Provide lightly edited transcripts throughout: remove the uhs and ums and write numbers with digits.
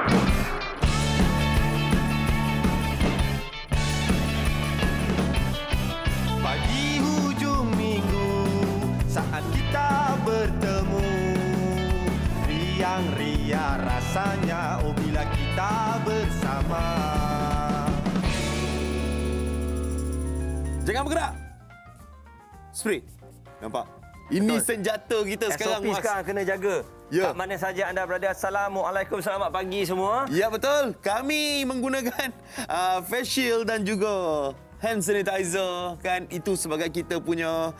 Pagi hujung minggu saat kita bertemu, riang ria rasanya oh bila kita bersama. Jangan bergerak. Sprit. Nampak? Ini senjata kita sekarang, SOP Mas. sekarang kena jaga. Ya. Kat mana saja anda berada. Assalamualaikum, selamat pagi semua. Ya, betul. Kami menggunakan face shield dan juga hand sanitizer. Kan itu sebagai kita punya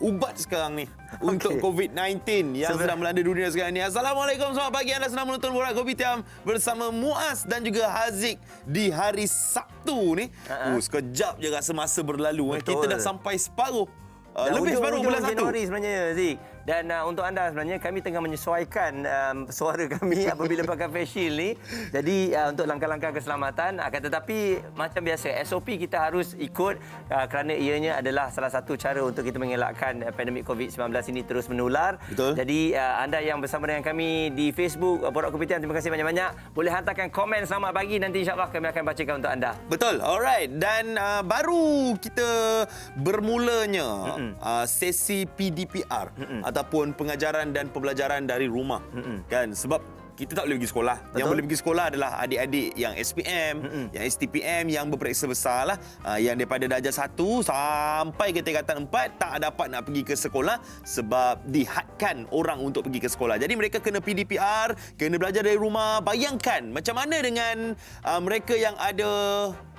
ubat sekarang ni. Untuk COVID-19 yang sedang melanda dunia sekarang ni. Assalamualaikum, selamat pagi. Anda sedang menonton Borak Kopitiam bersama Muaz dan juga Haziq di hari Sabtu ni. Sekejap je rasa masa berlalu. Kita dah sampai separuh. Lebih separuh bulan 1 Januari sebenarnya, Zik. Dan untuk anda sebenarnya, kami tengah menyesuaikan suara kami apabila pakai face shield ni. Jadi untuk langkah-langkah keselamatan. Akan tetapi macam biasa, SOP kita harus ikut kerana ianya adalah salah satu cara untuk kita mengelakkan pandemik COVID-19 ini terus menular. Betul. Jadi anda yang bersama dengan kami di Facebook Borak Kopitiam, terima kasih banyak-banyak. Boleh hantarkan komen selamat pagi. Nanti insyaAllah kami akan bacakan untuk anda. Betul, alright. Dan baru kita bermulanya sesi PDPR ataupun pengajaran dan pembelajaran dari rumah. Kan, sebab kita tak boleh pergi sekolah. Betul. Yang boleh pergi sekolah adalah adik-adik yang SPM, yang STPM, yang berperiksa besar lah. Yang daripada darjah 1 sampai ke tingkatan 4 tak dapat nak pergi ke sekolah sebab dihadkan orang untuk pergi ke sekolah. Jadi mereka kena PDPR, kena belajar dari rumah. Bayangkan macam mana dengan mereka yang ada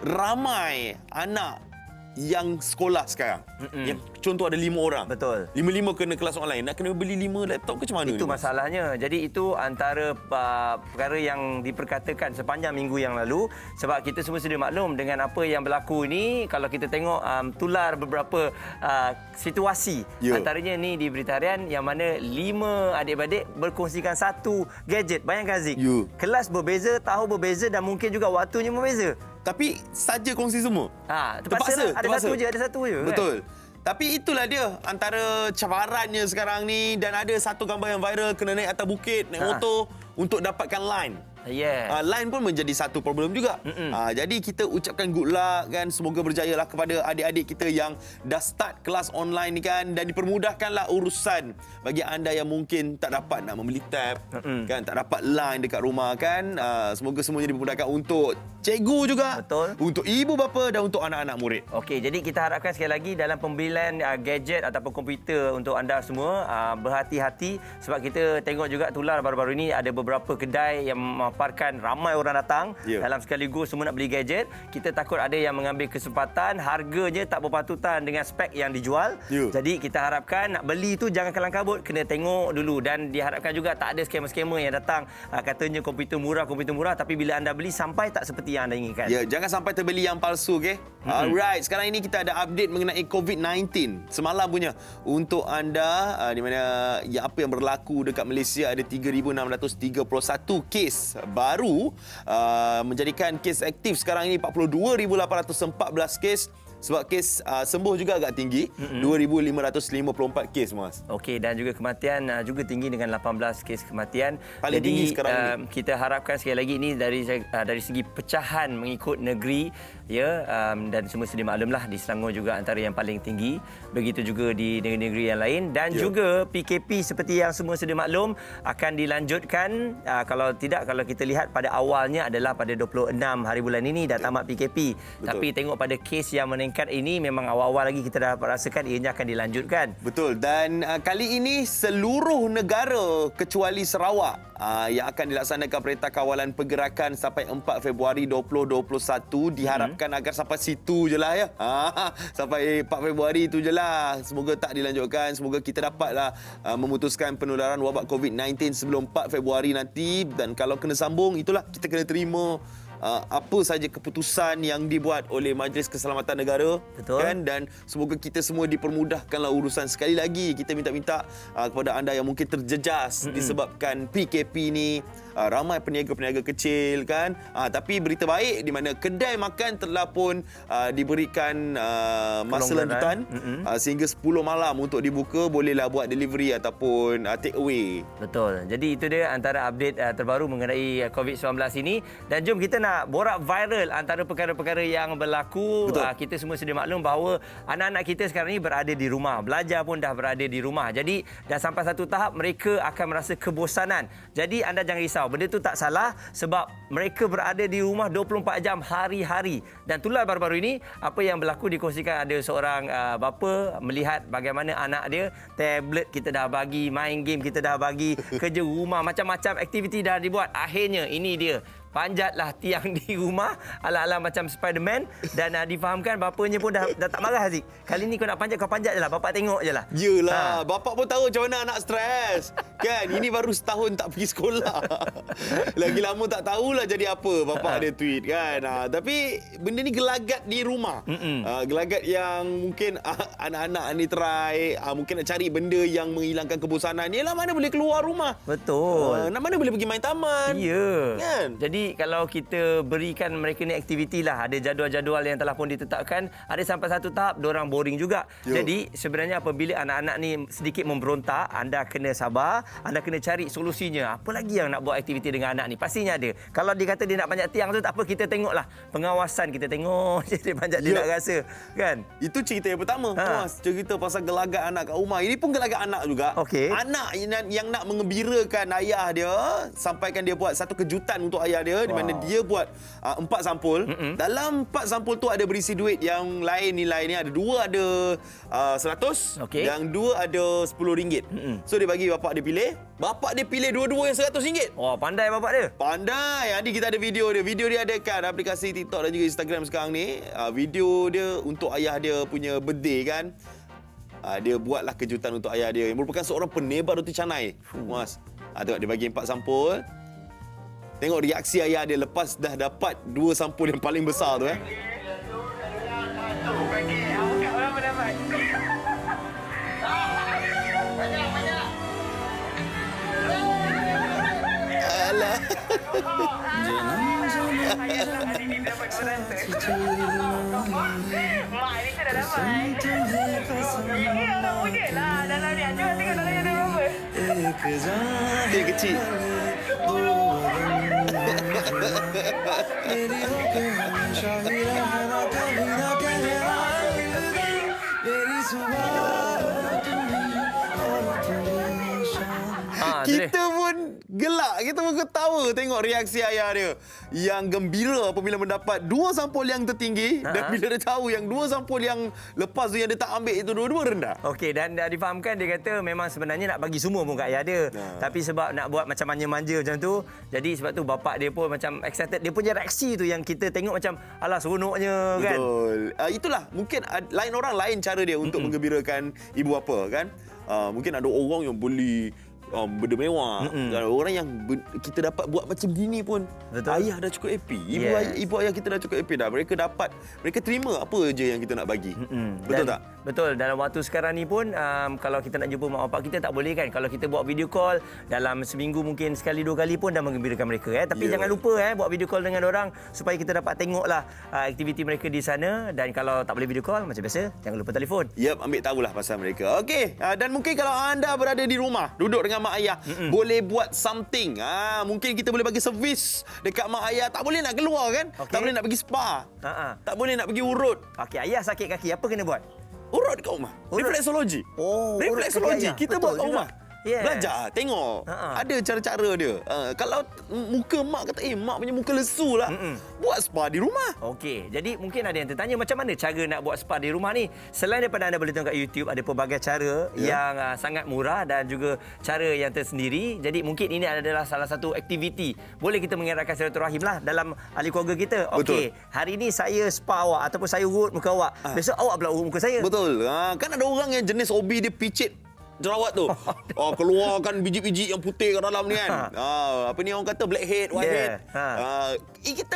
ramai anak yang sekolah sekarang. Yang contoh ada 5 orang. Betul. 5 kena kelas online. Nak kena beli 5 laptop ke macam mana? Itu masalahnya. Jadi itu antara perkara yang diperkatakan sepanjang minggu yang lalu. Sebab kita semua sudah maklum dengan apa yang berlaku ini. Kalau kita tengok tular beberapa situasi. Antaranya ni di Berita Harian yang mana 5 adik-beradik berkongsikan satu gadget. Bayangkan, Zik. Kelas berbeza, tahun berbeza dan mungkin juga waktunya berbeza. Tapi saja kongsi semua. Terpaksa. Ada satu je. Betul. Kan? Tapi itulah dia antara cabarannya sekarang ni. Dan ada satu gambar yang viral kena naik atas bukit, naik motor untuk dapatkan line. Line pun menjadi satu problem juga. Jadi kita ucapkan good luck kan, semoga berjayalah kepada adik-adik kita yang dah start kelas online ni kan, dan dipermudahkanlah urusan bagi anda yang mungkin tak dapat nak membeli tab kan, tak dapat line dekat rumah kan. Semoga semuanya dipermudahkan untuk cikgu juga. Betul. Untuk ibu bapa dan untuk anak-anak murid. Okey, jadi kita harapkan sekali lagi dalam pembelian gadget ataupun komputer untuk anda semua, berhati-hati sebab kita tengok juga tular baru-baru ini ada beberapa kedai yang memaparkan ramai orang datang dalam sekaligus semua nak beli gadget. Kita takut ada yang mengambil kesempatan, harganya tak berpatutan dengan spek yang dijual. Jadi kita harapkan nak beli tu jangan kalang kabut, kena tengok dulu, dan diharapkan juga tak ada skamer-skamer yang datang katanya komputer murah tapi bila anda beli sampai tak seperti yang anda inginkan. Ya, jangan sampai terbeli yang palsu, okey? Alright, sekarang ini kita ada update mengenai COVID-19 semalam punya untuk anda, di mana apa yang berlaku dekat Malaysia ada 3,631 kes baru, menjadikan kes aktif sekarang ini 42,814 kes. Sebab kes sembuh juga agak tinggi, 2,554 kes, Mas. Okey, dan juga kematian juga tinggi dengan 18 kes kematian. Paling tinggi sekarang ini. Kita harapkan sekali lagi ini dari segi pecahan mengikut negeri, dan semua sedia maklumlah di Selangor juga antara yang paling tinggi. Begitu juga di negeri-negeri yang lain, dan juga PKP seperti yang semua sedia maklum akan dilanjutkan. Kalau kita lihat pada awalnya adalah pada 26 hari bulan ini dah tamat PKP. Tapi tengok pada kes yang meningkat ini memang awal-awal lagi kita dapat rasakan ianya akan dilanjutkan. Betul. Dan kali ini seluruh negara kecuali Sarawak yang akan dilaksanakan Perintah Kawalan Pergerakan sampai 4 Februari 2021 diharapkan agar sampai situ je lah ya. Sampai 4 Februari itu je lah. Semoga tak dilanjutkan. Semoga kita dapatlah memutuskan penularan wabak COVID-19 sebelum 4 Februari nanti. Dan kalau kena sambung, itulah kita kena terima apa saja keputusan yang dibuat oleh Majlis Keselamatan Negara. Betul. Kan? Dan semoga kita semua dipermudahkanlah urusan. Sekali lagi kita minta-minta kepada anda yang mungkin terjejas disebabkan PKP ni, ramai peniaga-peniaga kecil kan. Tapi berita baik di mana kedai makan telah pun diberikan masa lanjutan sehingga 10 malam untuk dibuka, bolehlah buat delivery ataupun take away. Betul. Jadi itu dia antara update terbaru mengenai COVID-19 ini. Dan jom kita nak borak viral antara perkara-perkara yang berlaku. Kita semua sedia maklum bahawa anak-anak kita sekarang ni berada di rumah. Belajar pun dah berada di rumah. Jadi dah sampai satu tahap mereka akan merasa kebosanan. Jadi anda jangan risau. Benda tu tak salah sebab mereka berada di rumah 24 jam hari-hari. Dan itulah baru-baru ini apa yang berlaku dikongsikan ada seorang bapa melihat bagaimana anak dia, tablet kita dah bagi, main game kita dah bagi, kerja rumah, macam-macam aktiviti dah dibuat. Akhirnya ini dia, panjatlah tiang di rumah ala-ala macam Spiderman dan difahamkan bapanya pun dah tak marah Haziq. Kali ni kau nak panjat, kau panjat je lah. Bapak tengok je lah. Yelah, bapak pun tahu macam mana anak stres. Kan, ini baru setahun tak pergi sekolah. Lagi lama tak tahulah jadi apa bapak dia tweet kan. Tapi benda ni gelagat di rumah. Gelagat yang mungkin anak-anak ni try, mungkin nak cari benda yang menghilangkan kebosanan. Yelah, mana boleh keluar rumah. Betul. Mana boleh pergi main taman. Ya. Kan? Jadi kalau kita berikan mereka ni aktiviti lah, ada jadual-jadual yang telah pun ditetapkan, ada sampai satu tahap diorang boring juga. Jadi sebenarnya apabila anak-anak ni sedikit memberontak, anda kena sabar, anda kena cari solusinya. Apa lagi yang nak buat aktiviti dengan anak ni? Pastinya ada. Kalau dia kata dia nak panjat tiang tu tak apa, kita tengoklah pengawasan, kita tengok je dia panjat, dia nak rasa kan. Itu cerita yang pertama. Mas, cerita pasal gelagat anak kat rumah. Ini pun gelagat anak juga. Anak yang nak mengembirakan ayah dia, sampaikan dia buat satu kejutan untuk ayah dia, di mana dia buat 4 sampul. Dalam 4 sampul tu ada berisi duit yang lain, nilai ni ada 2 ada 100, yang 2 ada RM10. So dia bagi bapak dia pilih. Bapak dia pilih dua-dua yang RM100. Oh, pandai bapak dia. Pandai. Jadi kita ada video dia. Video dia ada kat aplikasi TikTok dan juga Instagram sekarang ni. Video dia untuk ayah dia punya birthday kan. Dia buatlah kejutan untuk ayah dia yang merupakan seorang penebar roti canai. Mas, tengok dia bagi 4 sampul. Tengok reaksi ayah dia lepas dah dapat 2 sampul yang paling besar tu. Alah. Mak ni kan dah dapat. Ya, orang muda lah. Dalam ni, cuba tengok dalam ni ada berapa. Dia kecil. Kita pun gelak, kita pun ketawa tengok reaksi ayah dia yang gembira apabila mendapat 2 sampul yang tertinggi dan bila dia tahu yang 2 sampul yang lepas tu yang dia tak ambil itu dua-dua rendah. Okey, dan difahamkan dia kata memang sebenarnya nak bagi semua pun kat ayah dia. Tapi sebab nak buat macam manja-manja macam tu, jadi sebab tu bapak dia pun macam excited. Dia punya reaksi tu yang kita tengok macam alah seronoknya kan. Betul. Itulah mungkin lain orang lain cara dia untuk menggembirakan ibu bapa kan. Mungkin ada orang yang beli benda mewah. Orang yang kita dapat buat macam gini pun. Betul. Ayah dah cukup happy. Ibu ayah kita dah cukup happy dah. Mereka terima apa je yang kita nak bagi. Betul tak? Betul. Dalam waktu sekarang ni pun kalau kita nak jumpa mak bapak kita tak boleh kan. Kalau kita buat video call dalam seminggu mungkin sekali 2 kali pun dah menggembirakan mereka. Tapi jangan lupa buat video call dengan orang supaya kita dapat tengoklah aktiviti mereka di sana. Dan kalau tak boleh video call macam biasa, jangan lupa telefon. Ambil tahulah pasal mereka. Okey. Dan mungkin kalau anda berada di rumah, duduk dengan mak ayah, boleh buat something. Mungkin kita boleh bagi servis dekat mak ayah. Tak boleh nak keluar kan? Tak boleh nak pergi spa. Tak boleh nak pergi urut. Okey, ayah sakit kaki, apa kena buat? Urut dekat rumah. Refleksologi. Refleksologi. Kita buat kat rumah. Belajar, tengok. Ada cara-cara dia. Kalau muka mak kata, mak punya muka lesu lah. Buat spa di rumah. Okey, jadi mungkin ada yang tertanya macam mana cara nak buat spa di rumah ni. Selain daripada anda boleh tengok kat YouTube, ada pelbagai cara yang sangat murah dan juga cara yang tersendiri. Jadi mungkin ini adalah salah satu aktiviti. Boleh kita mengeratkan silaturahim lah dalam ahli keluarga kita. Okey, hari ini saya spa awak ataupun saya urut muka awak. Besok awak pula urut muka saya. Betul. Kan ada orang yang jenis hobi dia picit jerawat tu. Keluarkan biji-biji yang putih kat dalam ni kan. Apa ni orang kata blackhead, whitehead. Kita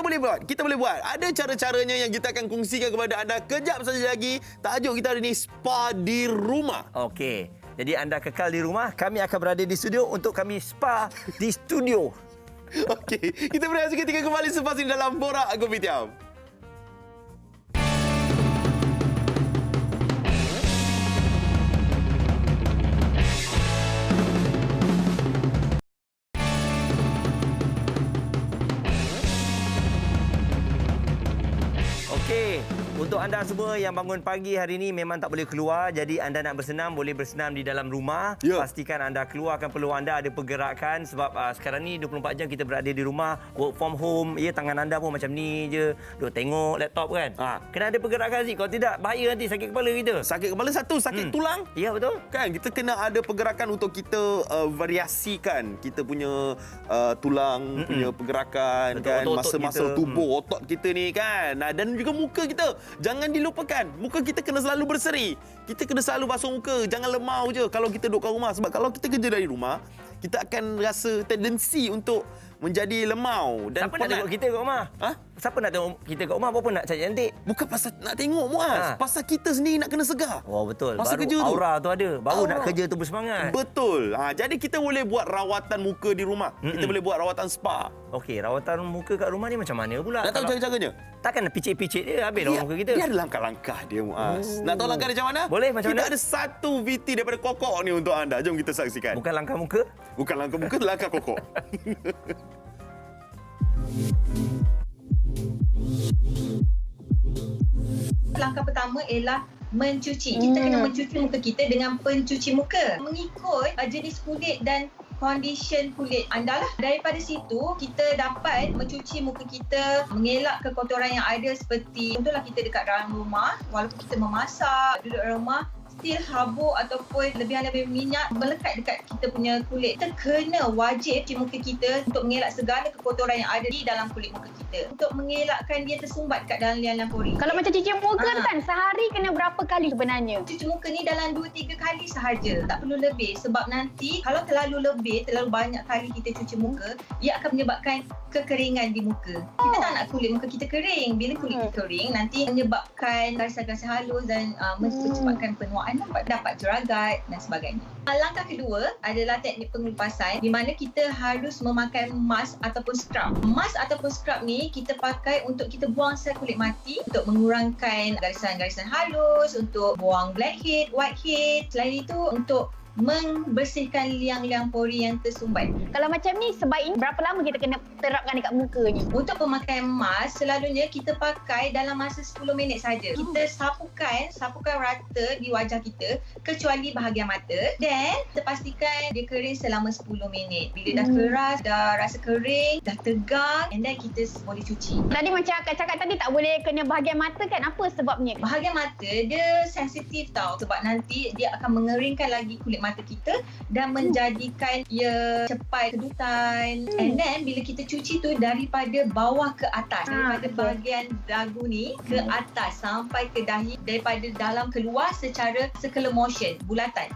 boleh buat. Ada cara-caranya yang kita akan kongsikan kepada anda kejap saja lagi. Tajuk kita hari ni spa di rumah. Okey. Jadi anda kekal di rumah, kami akan berada di studio untuk kami spa di studio. Okey, kita berehat seketika kembali selepas ini dalam Borak Kopitiam. Okey, untuk anda semua yang bangun pagi hari ini memang tak boleh keluar, jadi anda nak bersenam boleh bersenam di dalam rumah. Ya. Pastikan anda keluarkan peluang anda ada pergerakan sebab sekarang ni 24 jam kita berada di rumah, work from home. Ya, tangan anda pun macam ni je, duk tengok laptop kan. Kena ada pergerakan Aziz, kalau tidak bahaya nanti sakit kepala kita. Sakit kepala satu, sakit tulang. Ya, betul. Kan kita kena ada pergerakan untuk kita variasikan kita punya tulang punya pergerakan. Betul, kan otot-otot masa-masa kita. tubuh otot kita ni kan. Dan juga muka kita. Jangan dilupakan. Muka kita kena selalu berseri. Kita kena selalu basuh muka. Jangan lemau je kalau kita duduk kat rumah. Sebab kalau kita kerja dari rumah, kita akan rasa tendensi untuk menjadi lemau dan Siapa nak tengok kita kat rumah? Siapa nak tengok kita kat rumah? Apa nak cari cantik? Bukan pasal nak tengok Muaz. Pasal kita sendiri nak kena segar. Oh, betul. Masa Baru kerja tu. aura tu ada. Baru Aura. nak kerja tu bersemangat. Betul. Jadi kita boleh buat rawatan muka di rumah. Kita boleh buat rawatan spa. Okey, rawatan muka kat rumah ni macam mana pula? Nak tahu Kalau- cara-caranya? Takkan picit-picit dia habis rawat muka kita. Dia ada langkah-langkah dia, Muaz. Nak tahu langkah dia macam mana? Boleh, macam kita mana? ada satu VT daripada Kokok ni untuk anda. Jom kita saksikan. Bukan langkah muka. Bukan langkah muka, langkah Kokok. Langkah pertama ialah mencuci. Kita kena mencuci muka kita dengan pencuci muka. Mengikut jenis kulit dan condition kulit anda lah. Daripada situ, kita dapat mencuci muka kita, mengelak kekotoran yang ada seperti contohlah kita dekat dalam rumah, walaupun kita memasak, duduk dalam rumah, still habuk ataupun lebihan-lebihan minyak melekat dekat kita punya kulit. Kita kena wajib cuci muka kita untuk mengelak segala kekotoran yang ada di dalam kulit muka kita. Untuk mengelakkan dia tersumbat kat dalam liang-liang pori. Kalau macam cuci muka tu kan, sehari kena berapa kali sebenarnya? Cuci muka ni dalam 2-3 kali sahaja. Tak perlu lebih sebab nanti kalau terlalu lebih, terlalu banyak kali kita cuci muka, ia akan menyebabkan kekeringan di muka. Kita tak nak kulit muka kita kering. Bila kulit kita kering, nanti menyebabkan garisan-garisan halus dan mempercepatkan penuaan, dapat jeragat dan sebagainya. Langkah kedua adalah teknik pengelupasan di mana kita harus memakai mask ataupun scrub. Mask ataupun scrub ni kita pakai untuk kita buang sel kulit mati, untuk mengurangkan garisan-garisan halus, untuk buang blackhead, whitehead. Selain itu untuk membersihkan liang-liang pori yang tersumbat. Kalau macam ni, sebaiknya berapa lama kita kena terapkan dekat muka ni? Untuk pemakaian mask, selalunya kita pakai dalam masa 10 minit saja. Kita sapukan rata di wajah kita kecuali bahagian mata, dan kita pastikan dia kering selama 10 minit. Bila dah keras, dah rasa kering, dah tegang, and then kita boleh cuci. Tadi macam akak cakap tadi tak boleh kena bahagian mata kan? Apa sebabnya? Bahagian mata dia sensitif tau, sebab nanti dia akan mengeringkan lagi kulit mata kita dan menjadikan ia cepat kedutan. And then bila kita cuci tu daripada bawah ke atas, daripada bahagian dagu ni ke atas sampai ke dahi, daripada dalam keluar secara circular motion, bulatan.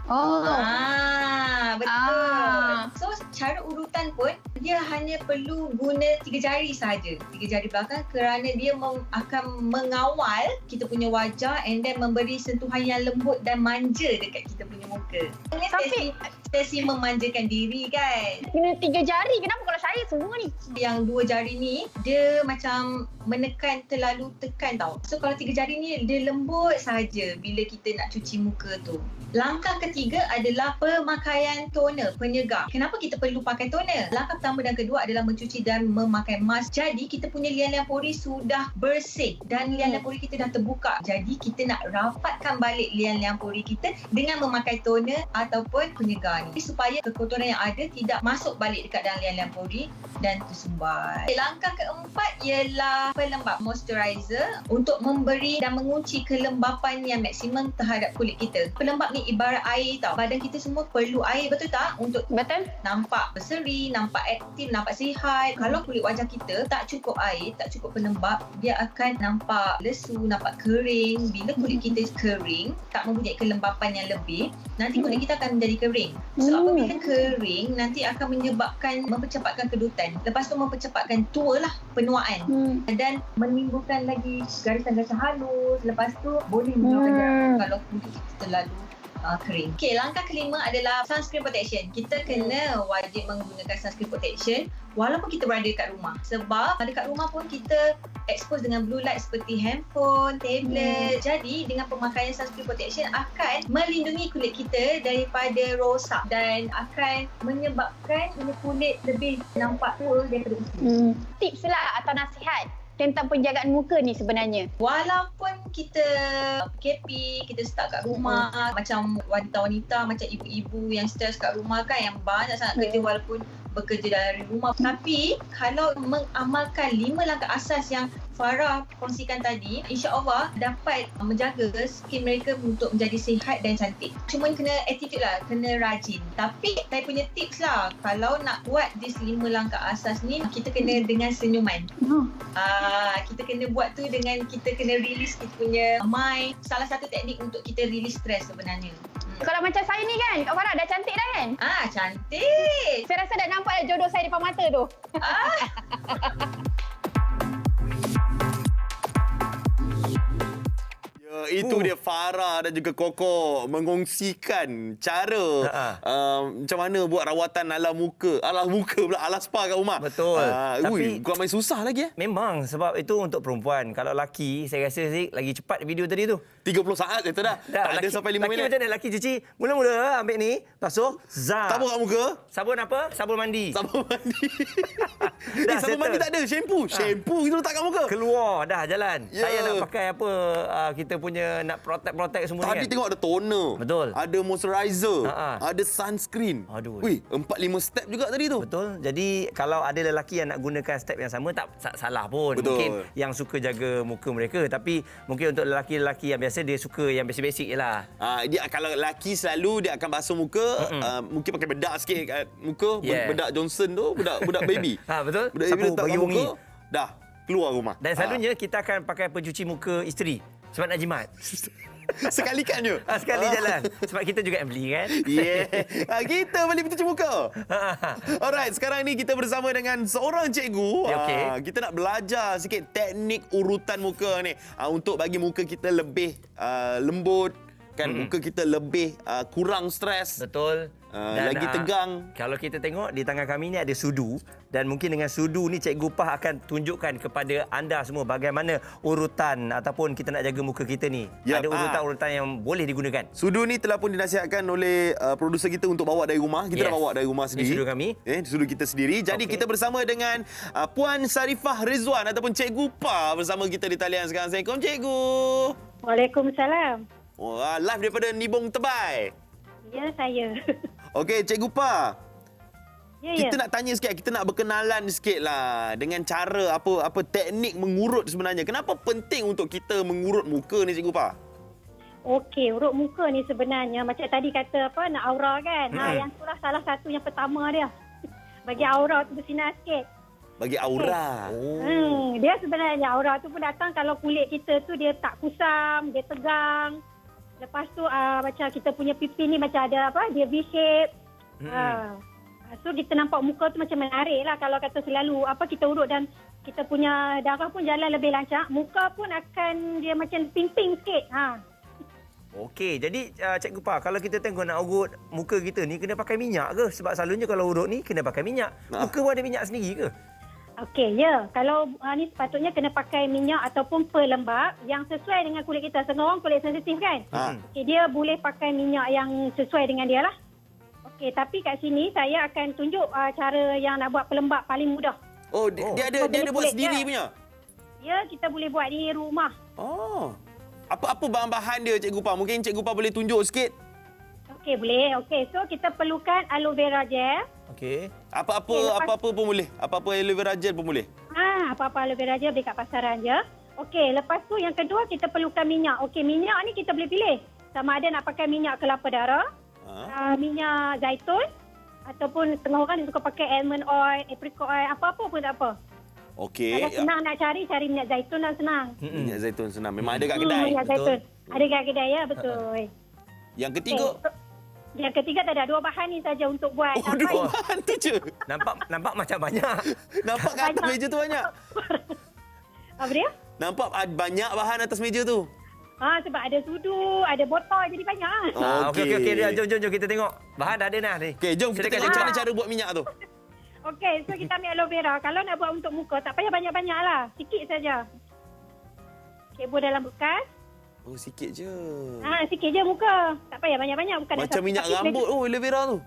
Betul. So cara urutan pun dia hanya perlu guna 3 jari sahaja. 3 jari belakang kerana dia akan mengawal kita punya wajah and then memberi sentuhan yang lembut dan manja dekat kita punya muka. Tapi Stacey memanjakan diri kan. kena 3 jari. Kenapa kalau saya semua ni? Yang 2 jari ni dia macam menekan, terlalu tekan tau. So kalau 3 jari ni dia lembut sahaja bila kita nak cuci muka tu. Langkah ketiga adalah pemakaian toner, penyegar. Kenapa kita perlu pakai toner? Langkah pertama dan kedua adalah mencuci dan memakai mask. Jadi kita punya liang-liang pori sudah bersih dan liang-liang pori kita dah terbuka. Jadi kita nak rapatkan balik liang-liang pori kita dengan memakai toner ataupun penyegar ni, supaya kekotoran yang ada tidak masuk balik dekat dalam liang-liang pori dan tersumbat. Langkah keempat ialah pelembap, moisturizer, untuk memberi dan mengunci kelembapan yang maksimum terhadap kulit kita. Pelembap ni ibarat air tau. Badan kita semua perlu air, betul tak? Untuk Betul? nampak berseri, nampak aktif, nampak sihat. Kalau kulit wajah kita tak cukup air, tak cukup pelembap, dia akan nampak lesu, nampak kering. Bila kulit kita kering, tak mempunyai kelembapan yang lebih, nanti kulit kita akan menjadi kering. So apabila kering, nanti akan menyebabkan mempercepatkan kedutan. Lepas tu mempercepatkan tua lah, penuaan. Dan menimbulkan lagi garisan-garisan halus. Lepas tu boleh menyebabkan kalau kulit kita terlalu kering. Okey, langkah kelima adalah sunscreen protection. Kita kena wajib menggunakan sunscreen protection walaupun kita berada kat rumah. Sebab dekat rumah pun kita expose dengan blue light seperti handphone, tablet. Jadi dengan pemakaian sunscreen protection akan melindungi kulit kita daripada rosak dan akan menyebabkan kulit lebih nampak tua daripada usia. Tips lah atau nasihat tentang penjagaan muka ni sebenarnya. Walaupun kita PKP, kita stuck kat rumah, macam wanita-wanita, macam ibu-ibu yang stres kat rumah kan, yang banyak sangat kerja walaupun bekerja dari rumah. Tapi kalau mengamalkan 5 langkah asas yang Farah kongsikan tadi, insya-Allah dapat menjaga skin mereka untuk menjadi sihat dan cantik. Cuma kena attitude lah, kena rajin. Tapi saya punya tips lah, kalau nak buat these 5 langkah asas ni, kita kena dengan senyuman. Kita kena buat tu dengan kita kena release kita punya mind. Salah satu teknik untuk kita release stres sebenarnya. Kalau macam saya ni kan, Kak Farah dah cantik dah kan? Cantik. Saya rasa dah nampak jodoh saya depan mata tu. Itu dia Farah dan juga Koko mengongsikan cara macam mana buat rawatan ala muka pula, ala spa kat rumah. Betul. Tapi bukan main susah lagi. Memang sebab itu untuk perempuan. Kalau lelaki, saya rasa lagi cepat video tadi tu. 30 saat kata dah. Tak ada sampai 5 minit. Lelaki macam mana? Lelaki cuci, mula-mula ambil ni, basuh, zap. Sabun kat muka. Sabun apa? Sabun mandi. Sabun mandi. Dah Sabun settle. mandi tak ada. Shampoo kita letak kat muka. Keluar dah jalan. Ya. Saya nak pakai apa, kita punya nak protect semua Tadi ni kan. tengok ada toner. Betul. Ada moisturizer. Ha-ha. Ada sunscreen. Aduh. Wih, 4-5 step juga tadi tu. Betul. Jadi kalau ada lelaki yang nak gunakan step yang sama, tak salah pun. Betul. Mungkin yang suka jaga muka mereka. Tapi mungkin untuk lelaki-lelaki yang biasa, dia suka yang basic-basic je lah. Dia kalau lelaki selalu dia akan basuh muka, mungkin pakai bedak sikit kat muka, Yeah. bedak Johnson tu, bedak baby. Betul. Bedak Sapu baby letak bagi kat wangi. muka, dah keluar rumah. Dan selalunya kita akan pakai pencuci muka isteri sebab nak jimat. Sekalikan je. Sekali jalan. Sebab kita juga yang beli kan. Yeah. Kita beli pencuci muka. Alright, sekarang ni kita bersama dengan seorang cikgu. Okey. Kita nak belajar sikit teknik urutan muka ni. Untuk bagi muka kita lebih lembut. Kan muka kita lebih kurang stres. Betul. Lagi tegang. Kalau kita tengok di tangan kami ni ada sudu, dan mungkin dengan sudu ni Cikgu Pah akan tunjukkan kepada anda semua bagaimana urutan ataupun kita nak jaga muka kita ni. Yap, Ada urutan-urutan yang boleh digunakan. Sudu ni telah pun dinasihatkan oleh produser kita untuk bawa dari rumah. Kita dah bawa dari rumah sendiri. Ini sudu kami. Sudu kita sendiri. Jadi kita bersama dengan Puan Sarifah Rizwan ataupun Cikgu Pah bersama kita di talian sekarang. Assalamualaikum Cikgu. Waalaikumsalam. Live daripada Nibong Tebai. Ya, saya. Okey, Cikgu Pah. Ya, Kita ya. nak tanya sikit, kita nak berkenalan sikit lah dengan cara apa teknik mengurut sebenarnya. Kenapa penting untuk kita mengurut muka ni Cikgu Pah? Okey, urut muka ni sebenarnya macam tadi kata apa, nak aura kan. Yang itulah salah satu yang pertama dia. Bagi aura tu bersinar sikit. Bagi aura. Dia sebenarnya aura tu pun datang kalau kulit kita tu dia tak kusam, dia tegang. Lepas tu macam kita punya pipi ni macam ada apa, dia V-shape. So kita nampak muka tu macam menarik lah kalau kata selalu kita urut dan kita punya darah pun jalan lebih lancar. Muka pun akan dia macam ping-ping sikit. Okey, jadi Cikgu Pah, kalau kita tengok nak urut muka kita ni kena pakai minyak ke? Sebab selalunya kalau urut ni kena pakai minyak. Muka pun ada minyak sendiri ke? Okey, ya. Kalau ni sepatutnya kena pakai minyak ataupun pelembab yang sesuai dengan kulit kita. Setengah orang kulit sensitif kan? Okey, dia boleh pakai minyak yang sesuai dengan dia lah. Okey, tapi kat sini saya akan tunjuk cara yang nak buat pelembab paling mudah. Dia ada buat sendiri punya? Ya, kita boleh buat di rumah. Apa bahan-bahan dia Cikgu Pah? Mungkin Cikgu Pah boleh tunjuk sikit. Okey, boleh. Okey, so kita perlukan aloe vera gel. Okey. Apa-apa pun boleh. Apa-apa aloe vera gel pun boleh. Apa-apa aloe vera gel beli kat pasaran je. Okey, lepas tu yang kedua kita perlukan minyak. Okey, minyak ni kita boleh pilih. Sama ada nak pakai minyak kelapa darah, minyak zaitun, ataupun setengah orang dia suka pakai almond oil, apricot oil, apa-apa pun tak apa. Okey. Kalau senang nak cari minyak zaitun lah senang. Minyak zaitun senang. Memang ada kat kedai. Minyak zaitun. Ada kat kedai ya, betul. Yang ketiga. Yang ketiga tak ada, 2 bahan ni saja untuk buat. 2 bahan tu je. Nampak macam banyak. Nampak kat atas meja tu banyak. Apa dia? Nampak banyak bahan atas meja tu. Sebab ada sudu, ada botol jadi banyak lah. Okey. Jom kita tengok. Bahan dah ada nah ni. Okey, jom kita tengok macam mana cara buat minyak tu. Okey, so kita ambil aloe vera. Kalau nak buat untuk muka, tak payah banyak-banyak lah. Sikit saja. Kebur dalam bekas. Oh, sikit je. Sikit je muka. Tak payah banyak-banyak. Bukan Macam minyak rambut aloe vera tu.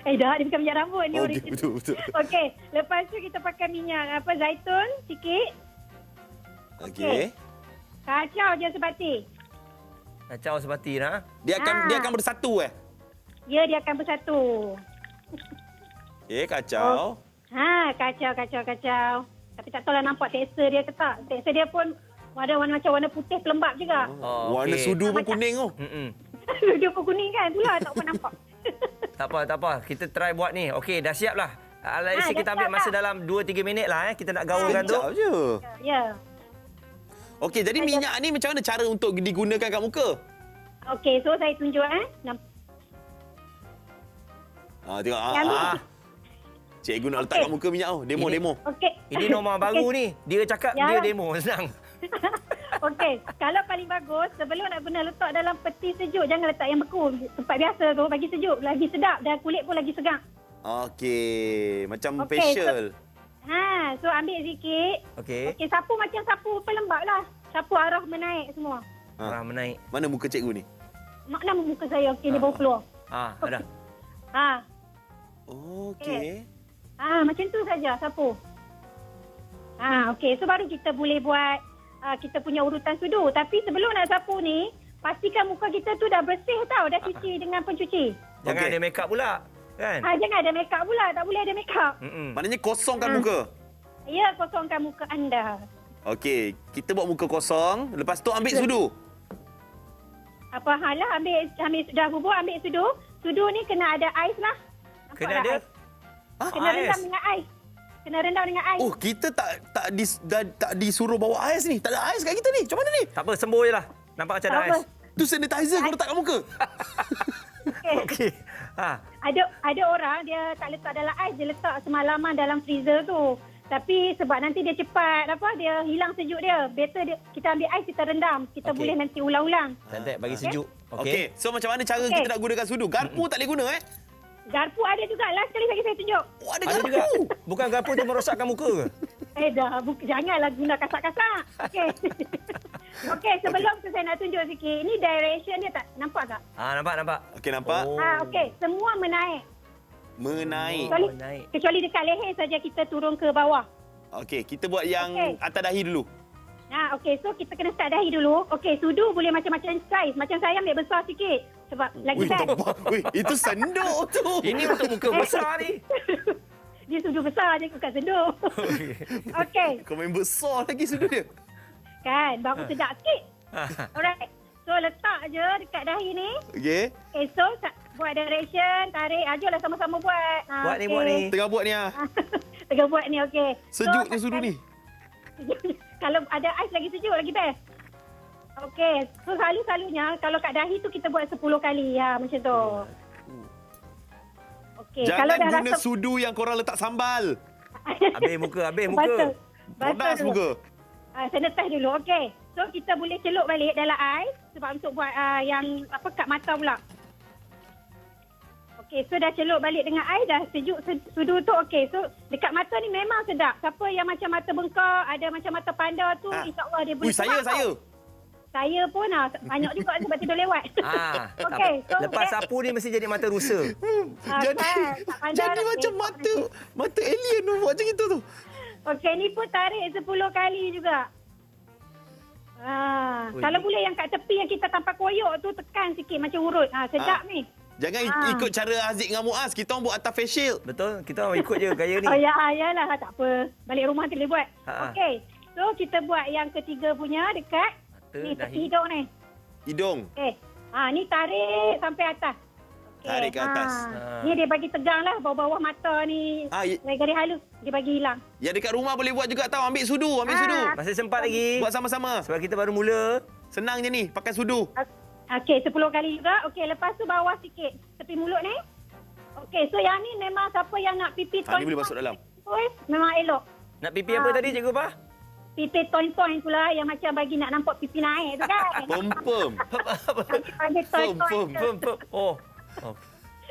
Dah, dia bukan minyak rambut. Ni Okey, original. betul. Okey, lepas tu kita pakai minyak zaitun sikit. Okey. Kacau je sebati. Kacau sebati nah. Dia akan bersatu Ya, dia akan bersatu. Okey, kacau. Kacau. Tapi tak tahulah nampak tekstur dia ke tak. Tekstur dia pun warna macam warna putih pelembap juga. Warna sudu pun kuning tu. Dia pun kuning kan. Itulah tak pun nampak. Tak apa. Kita try buat ni. Okey, dah siap lah. Let's say kita ambil masa dalam 2-3 minit lah. Kita nak gaulkan tu. Kejap je. Ya. Okey, jadi minyak ni macam mana cara untuk digunakan kat muka? Okey, so saya tunjuk Tengok. Cikgu nak letak kat muka minyak tu. Demo. Okey. Ini nombor baru ni. Dia cakap dia demo. Senang. Okey, kalau paling bagus, sebelum nak guna letak dalam peti sejuk, jangan letak yang beku. Tempat biasa tu, bagi sejuk, lagi sedap dan kulit pun lagi segar. Okey, macam Okey, facial. So ambil sikit. Okey. Okey, sapu macam sapu pelembap lah. Sapu arah menaik semua. Arah menaik. Mana muka cikgu ni? Makna muka saya, okey, dia baru keluar. Ada. Okey. Macam tu saja sapu. Okey, so baru kita boleh buat kita punya urutan sudu. Tapi sebelum nak sapu ni, pastikan muka kita tu dah bersih tau. Dah cuci dengan pencuci. Jangan ada make up pula. Kan? Jangan ada make up pula. Tak boleh ada make up. Maknanya kosongkan muka. Ya, kosongkan muka anda. Okey, kita buat muka kosong. Lepas tu ambil sudu. Apa hal lah, ambil dah bubur, ambil sudu. Sudu ni kena ada ais lah. Nampak Kena tak ada? ais? Kena rendam dengan ais. Kena rendam dengan ais. Oh, kita tak disuruh bawa ais ni. Tak ada ais kat kita ni. Macam mana ni? Tak apa, sembuh je lah. Nampak macam ada Tak apa. ais. Tu sanitizer kau letak kat muka. Okey. Ada orang dia tak letak dalam ais, dia letak semalaman dalam freezer tu. Tapi sebab nanti dia cepat dia hilang sejuk dia. Better kita ambil ais, kita rendam. Kita boleh nanti ulang-ulang. Cantik, bagi sejuk. Okey. So macam mana cara kita nak gunakan sudu? Garpu tak boleh guna Garpu ada juga. Last sekali lagi saya tunjuk. Oh, ada Ada garpu. juga. Bukan garpu tu merosakkan muka ke? Janganlah guna kasak-kasak. Okey. Okey, sebelum tu saya nak tunjuk sikit. Ini direction dia tak nampak tak? Nampak. Okey, nampak? Okey, semua menaik. Menaik. Kecuali dekat leher saja kita turun ke bawah. Okey, kita buat yang atas dahi dulu. Okey, so kita kena start dahi dulu. Okey, sudu boleh macam-macam saiz. Macam saya ambil besar sikit sebab lagi best. Itu senduk tu. Ini untuk muka besar ni. Dia sudu besar je, bukan senduk. Okey. Kau main besar lagi sudu dia. Kan, baru sedap sikit. Alright. So, letak je dekat dahi ni. Okey. Okay, so buat direction, tarik. Ajolah sama-sama buat. Buat ni. Tengah buat ni Tengah buat ni, okey. Sejuknya sudu ni. Kalau ada ais lagi sejuk, lagi best. Okey. So, selalunya kalau kat dahi tu kita buat 10 kali. Macam tu. Okey. Jangan guna sudu yang korang letak sambal. Habis muka. Bodas muka. Sanitize dulu. Okey. So, kita boleh celup balik dalam ais. Sebab untuk buat yang kat mata pula. Okey, so dah celup balik dengan air, dah sejuk sudu tu. Okey, so dekat mata ni memang sedap. Siapa yang macam mata bengkak, ada macam mata panda tu, insyaAllah dia boleh. Saya pun banyak juga sebab tidur lewat. Okey, so lepas sapu ni mesti jadi mata rusa. Jadi macam mata alien tu buat macam itu tu. Okey, ni pun tarik 10 kali juga. Kalau boleh yang kat tepi yang kita tanpa koyok tu, tekan sikit macam urut. Sedap ni. Jangan ikut cara Aziz dengan Muaz. Kita orang buat atas face shield. Betul. Kita orang ikut je gaya ni. Yalah. Tak apa. Balik rumah kita boleh buat. Okey. So, kita buat yang ketiga punya dekat tepi hidung ni. Hidung. Okey. Ni tarik sampai atas. Okay. Tarik ke atas. Ni dia bagi tegang lah. Bawah-bawah mata ni. Garis halus. Dia bagi hilang. Yang dekat rumah boleh buat juga tau. Ambil sudu. Masih sempat lagi. Buat sama-sama. Sebab kita baru mula. Senang je ni. Pakai sudu. Okey, 10 kali juga. Okey, lepas tu bawah sikit. Tepi mulut ni. Okey, so yang ni memang siapa yang nak pipi Ni boleh masuk dalam. memang elok. Nak pipi apa tadi, Cikgu Pah? pipi toin-toin tu lah yang macam bagi nak nampak pipi naik tu kan. Pem. Kami panggil toin-toin. Fem. Oh.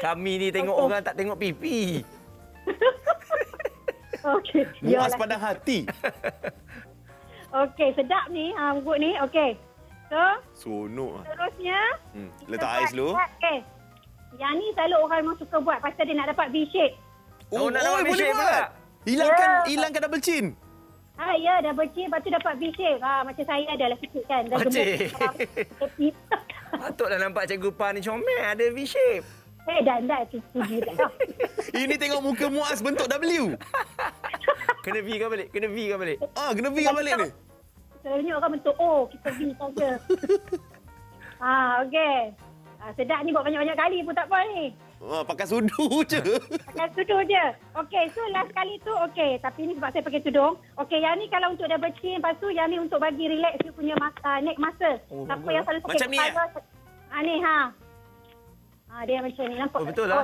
Kami ni tengok orang tak tengok pipi. Okey. Muas pada hati. Okey, sedap ni. Urut ni. Okey. So, Sonok. terusnya. Letak ais dulu. Okey. Yang ni selalu orang memang suka buat pasal dia nak dapat V-shape. Oh, nak dapat boleh V-shape buat. pula. Hilangkan double chin. Ya, double chin, lepas tu dapat V-shape. Macam saya adalah sikit kan. Dah Cik. gemuk. Patutlah nampak Cikgu Pa ni comel, ada V-shape. Dan tu puji dah. Ini tengok muka Muaz bentuk W. Kena V kan balik? Kena V kan balik? Kena V kan balik ni. Selalunya orang bentuk O, kita V saja. Okey. Sedap ni buat banyak-banyak kali pun tak apa ni. Pakai sudu je. Pakai tudung je. Okey, so last kali tu okey. Tapi ni sebab saya pakai tudung. Okey, yang ni kalau untuk double chin, lepas tu yang ni untuk bagi relax dia punya neck muscle. Siapa yang selalu sakit Macam ni, kepala. Ni dia macam ni. Nampak? Oh, betul lah.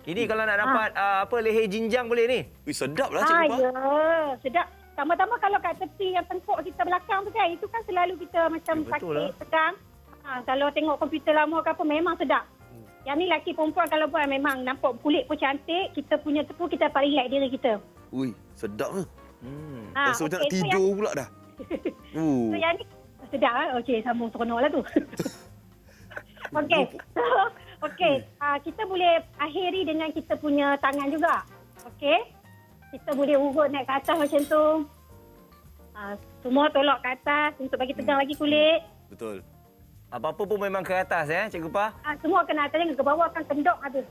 Ini kalau nak dapat leher jinjang boleh ni? Wih, sedap lah Cikgu Pa. Ya, sedap. Tambah-tambah kalau kat tepi yang tengkuk kita belakang tu kan, itu kan selalu kita macam betul sakit, lah. tegang. Kalau tengok komputer lama ke apa, memang sedap. Yang ni laki perempuan kalau buat memang nampak kulit pun cantik, kita punya tu pun kita dapat relax diri kita. Ui, sedap lah. Ha, Rasa macam nak tidur pula dah. So yang ni sedap lah. Okey, sambung seronok lah tu. Okey. So, kita boleh akhiri dengan kita punya tangan juga. Okey. Kita boleh urut naik ke atas macam tu. Semua tolak ke atas untuk bagi tegang lagi kulit. Betul. Apa-apa pun memang ke atas Cikgu Pa? Semua kena atas, jangan ke bawah kan kendok habis.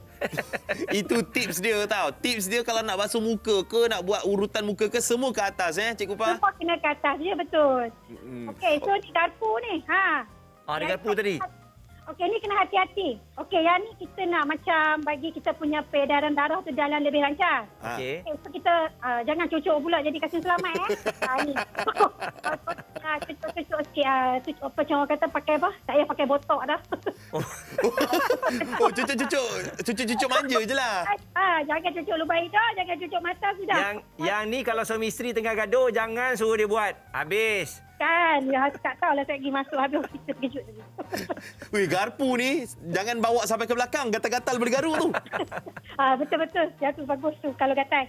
Itu tips dia tau. Tips dia kalau nak basuh muka ke, nak buat urutan muka ke, semua ke atas Cikgu Pa. Semua kena ke atas je, betul. Okey, so ni garpu ni. Ada garpu tadi? Okey, ni kena hati-hati. Okey, yang ni kita nak macam bagi kita punya peredaran darah tu jalan lebih lancar. Okey. Okay, so kita jangan cucuk pula jadi kasih selamat ni. Cucuk sikit. Apa macam orang kata pakai apa? Tak payah pakai botok dah. Cucuk manja je lah. Jangan cucuk lubang hidung, jangan cucuk mata sudah. Yang ni kalau suami isteri tengah gaduh, jangan suruh dia buat. Habis. Kan, ya, tak tahulah saya pergi masuk habis kita terkejut tadi. Wih, garpu ni jangan bawa sampai ke belakang. Gatal-gatal bergaru tu. Betul-betul. Jatuh bagus tu kalau gatal.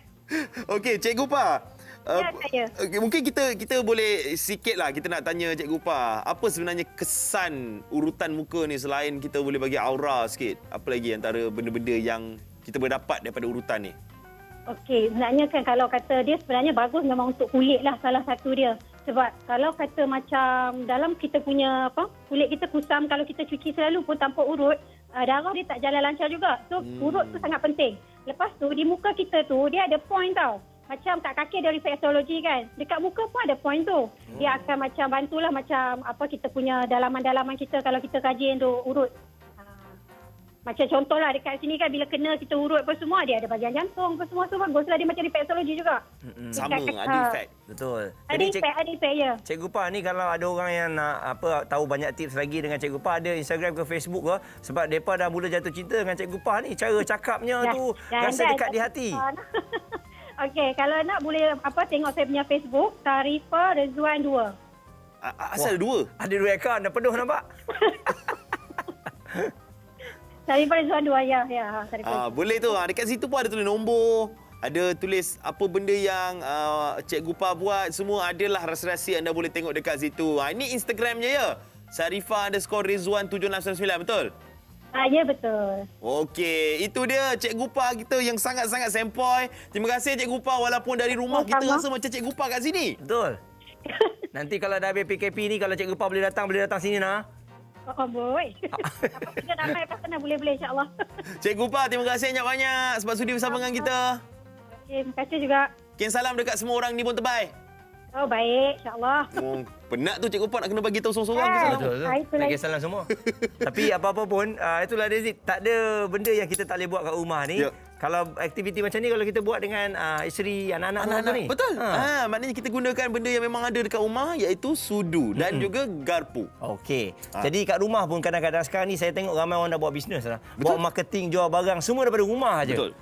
Okey, Cikgu Pa. Ya, saya. Mungkin kita boleh sikit lah kita nak tanya Cikgu Pa. Apa sebenarnya kesan urutan muka ni selain kita boleh bagi aura sikit? Apa lagi antara benda-benda yang kita boleh dapat daripada urutan ni? Okey, sebenarnya kan kalau kata dia sebenarnya bagus memang untuk kulit lah salah satu dia. Sebab kalau kata macam dalam kita punya kulit kita kusam, kalau kita cuci selalu pun tanpa urut, darah dia tak jalan lancar juga. So urut tu sangat penting. Lepas tu di muka kita tu dia ada point tau. Macam kat kaki ada reflexology kan. Dekat muka pun ada point tu. Dia akan macam bantulah macam kita punya dalaman-dalaman kita kalau kita rajin tu urut. Macam contohlah dekat sini kan bila kena kita urut apa semua dia ada bahagian jantung apa semua tu baguslah dia macam reflexology juga. Sama, ada efek. Betul. Ada efek ya. Cikgu Pa ni kalau ada orang yang nak tahu banyak tips lagi dengan Cikgu Pa, ada Instagram ke Facebook ke, sebab depa dah mula jatuh cinta dengan Cikgu Pa ni, cara cakapnya tu rasa dekat di hati. Okey, kalau nak boleh tengok saya punya Facebook Sarifah Rezwan 2. Asal dua? Ada 2 akaun dah penuh nampak. Sarifah Rezwan 2 ya. Boleh tu. Dekat situ pun ada tulis nombor. Ada tulis apa benda yang Cikgu Pa buat. Semua adalah rahsia-rahsia anda boleh tengok dekat situ. Ini Instagramnya ya? Sarifah_Rizwan7699, betul? Ya, betul. Okey, itu dia Cikgu Pa kita yang sangat-sangat sempoi. Terima kasih Cikgu Pa, walaupun dari rumah kita rasa macam Cikgu Pa kat sini. Betul. Nanti kalau dah habis PKP ni, kalau Cikgu Pa boleh datang sini nah. Boleh. Apa kita ramai pasangan boleh insya-Allah. Cikgu Pa, terima kasih banyak-banyak sebab sudi bersama dengan kita. Okey, terima kasih juga. Kirim salam dekat semua orang di Pun Tebai. Oh, baik, insya-Allah. Penat tu Cikgu Pa nak kena bagi tahu seorang-seorang. Betul. Nak kisah salam semua. Tapi apa-apa pun, itulah Dazik. Tak ada benda yang kita tak boleh buat kat rumah ni. Ya. Kalau aktiviti macam ni, kalau kita buat dengan isteri, anak-anak ni. Betul. Maknanya kita gunakan benda yang memang ada dekat rumah, iaitu sudu dan juga garpu. Okey. Jadi kat rumah pun kadang-kadang sekarang ni saya tengok ramai orang dah buat bisnes lah. Buat marketing, jual barang, semua daripada rumah aja. Betul.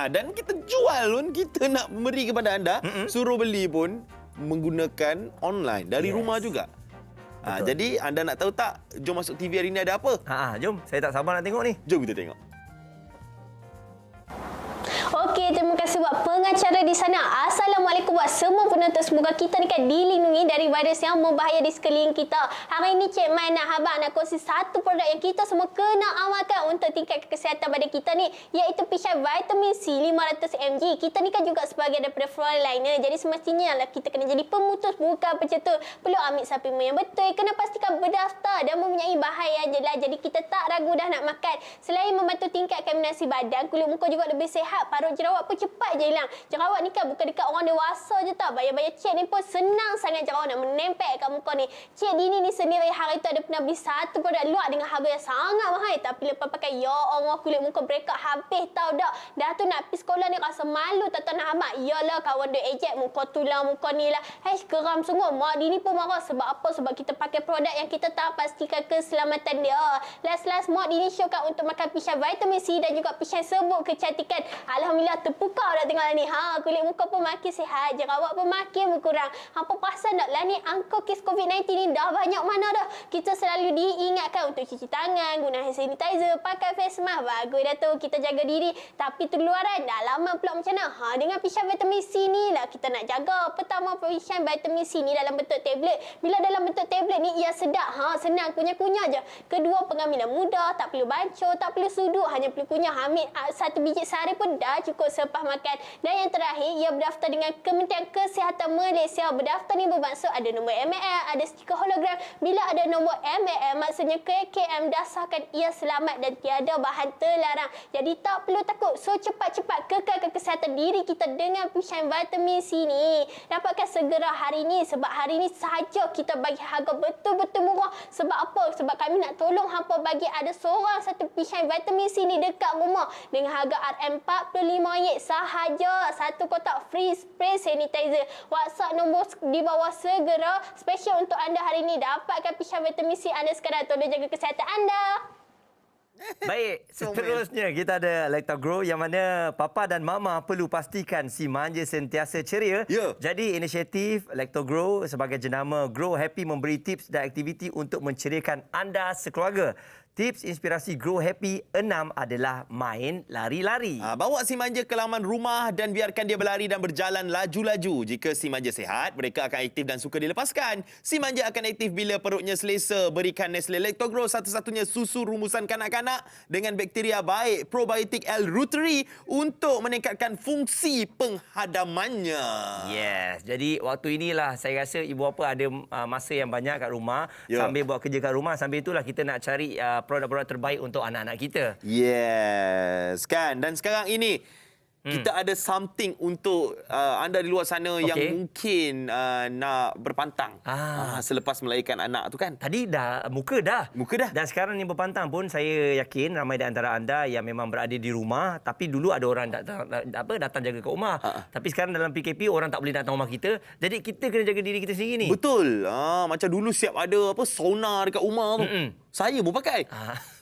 Dan kita jual pun, kita nak beri kepada anda, suruh beli pun, menggunakan online dari rumah juga. Jadi anda nak tahu tak, jom masuk TV hari ni ada apa? Jom. Saya tak sabar nak tengok ni. Jom kita tengok. Okey, terima kasih buat pengacara di sana. Assalamualaikum buat semua penonton. Semoga kita ni kan dilindungi dari virus yang membahaya di sekeliling kita. Hari ini Cik Mai nak habaq nak kongsi satu produk yang kita semua kena amalkan untuk tingkatkan kesihatan badan kita ni, iaitu pisang vitamin C 500 mg. Kita ni kan juga sebagai daripada frontliner. Jadi semestinya lah kita kena jadi pemutus, bukan pencetus. Perlu ambil suplemen yang betul, kena pastikan berdaftar dan mempunyai bahan yang jelas. Jadi kita tak ragu dah nak makan. Selain membantu tingkatkan minasi badan, kulit muka juga lebih sihat. Parut jerawat pun cepat je hilang. Jerawat ni kan bukan dekat orang dewasa je tau. Bayar-bayar cik ni pun senang sangat jerawat nak menempel kat muka ni. Cik Dini ni sendiri hari tu ada pernah beli satu produk luar dengan harga yang sangat mahal. Tapi lepas pakai, ya Allah, kulit muka breakout habis tau dak. Dah tu nak pergi sekolah ni rasa malu tak tahu nak habaq. Yalah kawan dia ejek muka tulang muka ni lah. Geram sungguh. Mak Dini pun marah. Sebab apa? Sebab kita pakai produk yang kita tak pastikan keselamatan dia. Last Mak Dini syorkan untuk makan pisang vitamin C dan juga pisang serbuk kecantikan. Alhamdulillah terpukau dah tengok ni. Kulit muka pun makin sihat, jerawat pun makin berkurang. Hampa perasan tak lah ni angka kes COVID-19 ni dah banyak mana dah. Kita selalu diingatkan untuk cuci tangan, guna hand sanitizer, pakai face mask. Bagus dah tu, kita jaga diri. Tapi terluaran dalaman pula macam mana? Dengan pisang vitamin C ni lah kita nak jaga. Pertama, pisang vitamin C ni dalam bentuk tablet. Bila dalam bentuk tablet ni ia sedap. Senang kunyah-kunyah je. Kedua, pengambilan mudah, tak perlu bancuh, tak perlu sudut, hanya perlu kunyah. Ambil satu biji sehari pun dah cukup selepas makan. Dan yang terakhir, ia berdaftar dengan Kementerian Kesihatan Malaysia. Berdaftar ni bermaksud ada nombor MAL, ada stiker hologram. Bila ada nombor MAL, maksudnya KKM dasarkan ia selamat dan tiada bahan terlarang. Jadi tak perlu takut. So cepat-cepat kekalkan kesihatan diri kita dengan pisang vitamin C ni. Dapatkan segera hari ni, sebab hari ni sahaja kita bagi harga betul-betul murah. Sebab apa? Sebab kami nak tolong hampa bagi ada seorang satu pisang vitamin C ni dekat rumah dengan harga RM45 sahaja. Satu kotak free spray sanitizer. WhatsApp nombor di bawah segera. Special untuk anda hari ini. Dapatkan pisang vitamin C anda sekarang. Tolong jaga kesihatan anda. Baik, seterusnya kita ada Lactogrow yang mana papa dan mama perlu pastikan si manja sentiasa ceria. Jadi inisiatif Lactogrow sebagai jenama Grow Happy memberi tips dan aktiviti untuk menceriakan anda sekeluarga. Tips inspirasi Grow Happy 6 adalah main lari-lari. Bawa si manja ke laman rumah dan biarkan dia berlari dan berjalan laju-laju. Jika si manja sihat, mereka akan aktif dan suka dilepaskan. Si manja akan aktif bila perutnya selesa. Berikan Nestle Lactogrow, satu-satunya susu rumusan kanak-kanak dengan bakteria baik probiotik L-Reuteri untuk meningkatkan fungsi penghadamannya. Yes, jadi waktu inilah saya rasa ibu bapa ada masa yang banyak kat rumah. Sambil buat kerja kat rumah, sambil itulah kita nak cari produk-produk terbaik untuk anak-anak kita. Yes, kan? Dan sekarang ini kita ada something untuk anda di luar sana yang mungkin nak berpantang selepas melahirkan anak tu kan? Tadi dah muka dah. Dan sekarang ni berpantang pun saya yakin ramai di antara anda yang memang berada di rumah, tapi dulu ada orang datang jaga kat rumah. Tapi sekarang dalam PKP orang tak boleh datang rumah kita. Jadi kita kena jaga diri kita sendiri ni. Betul. Macam dulu siap ada sauna dekat rumah tu. Saya pun pakai.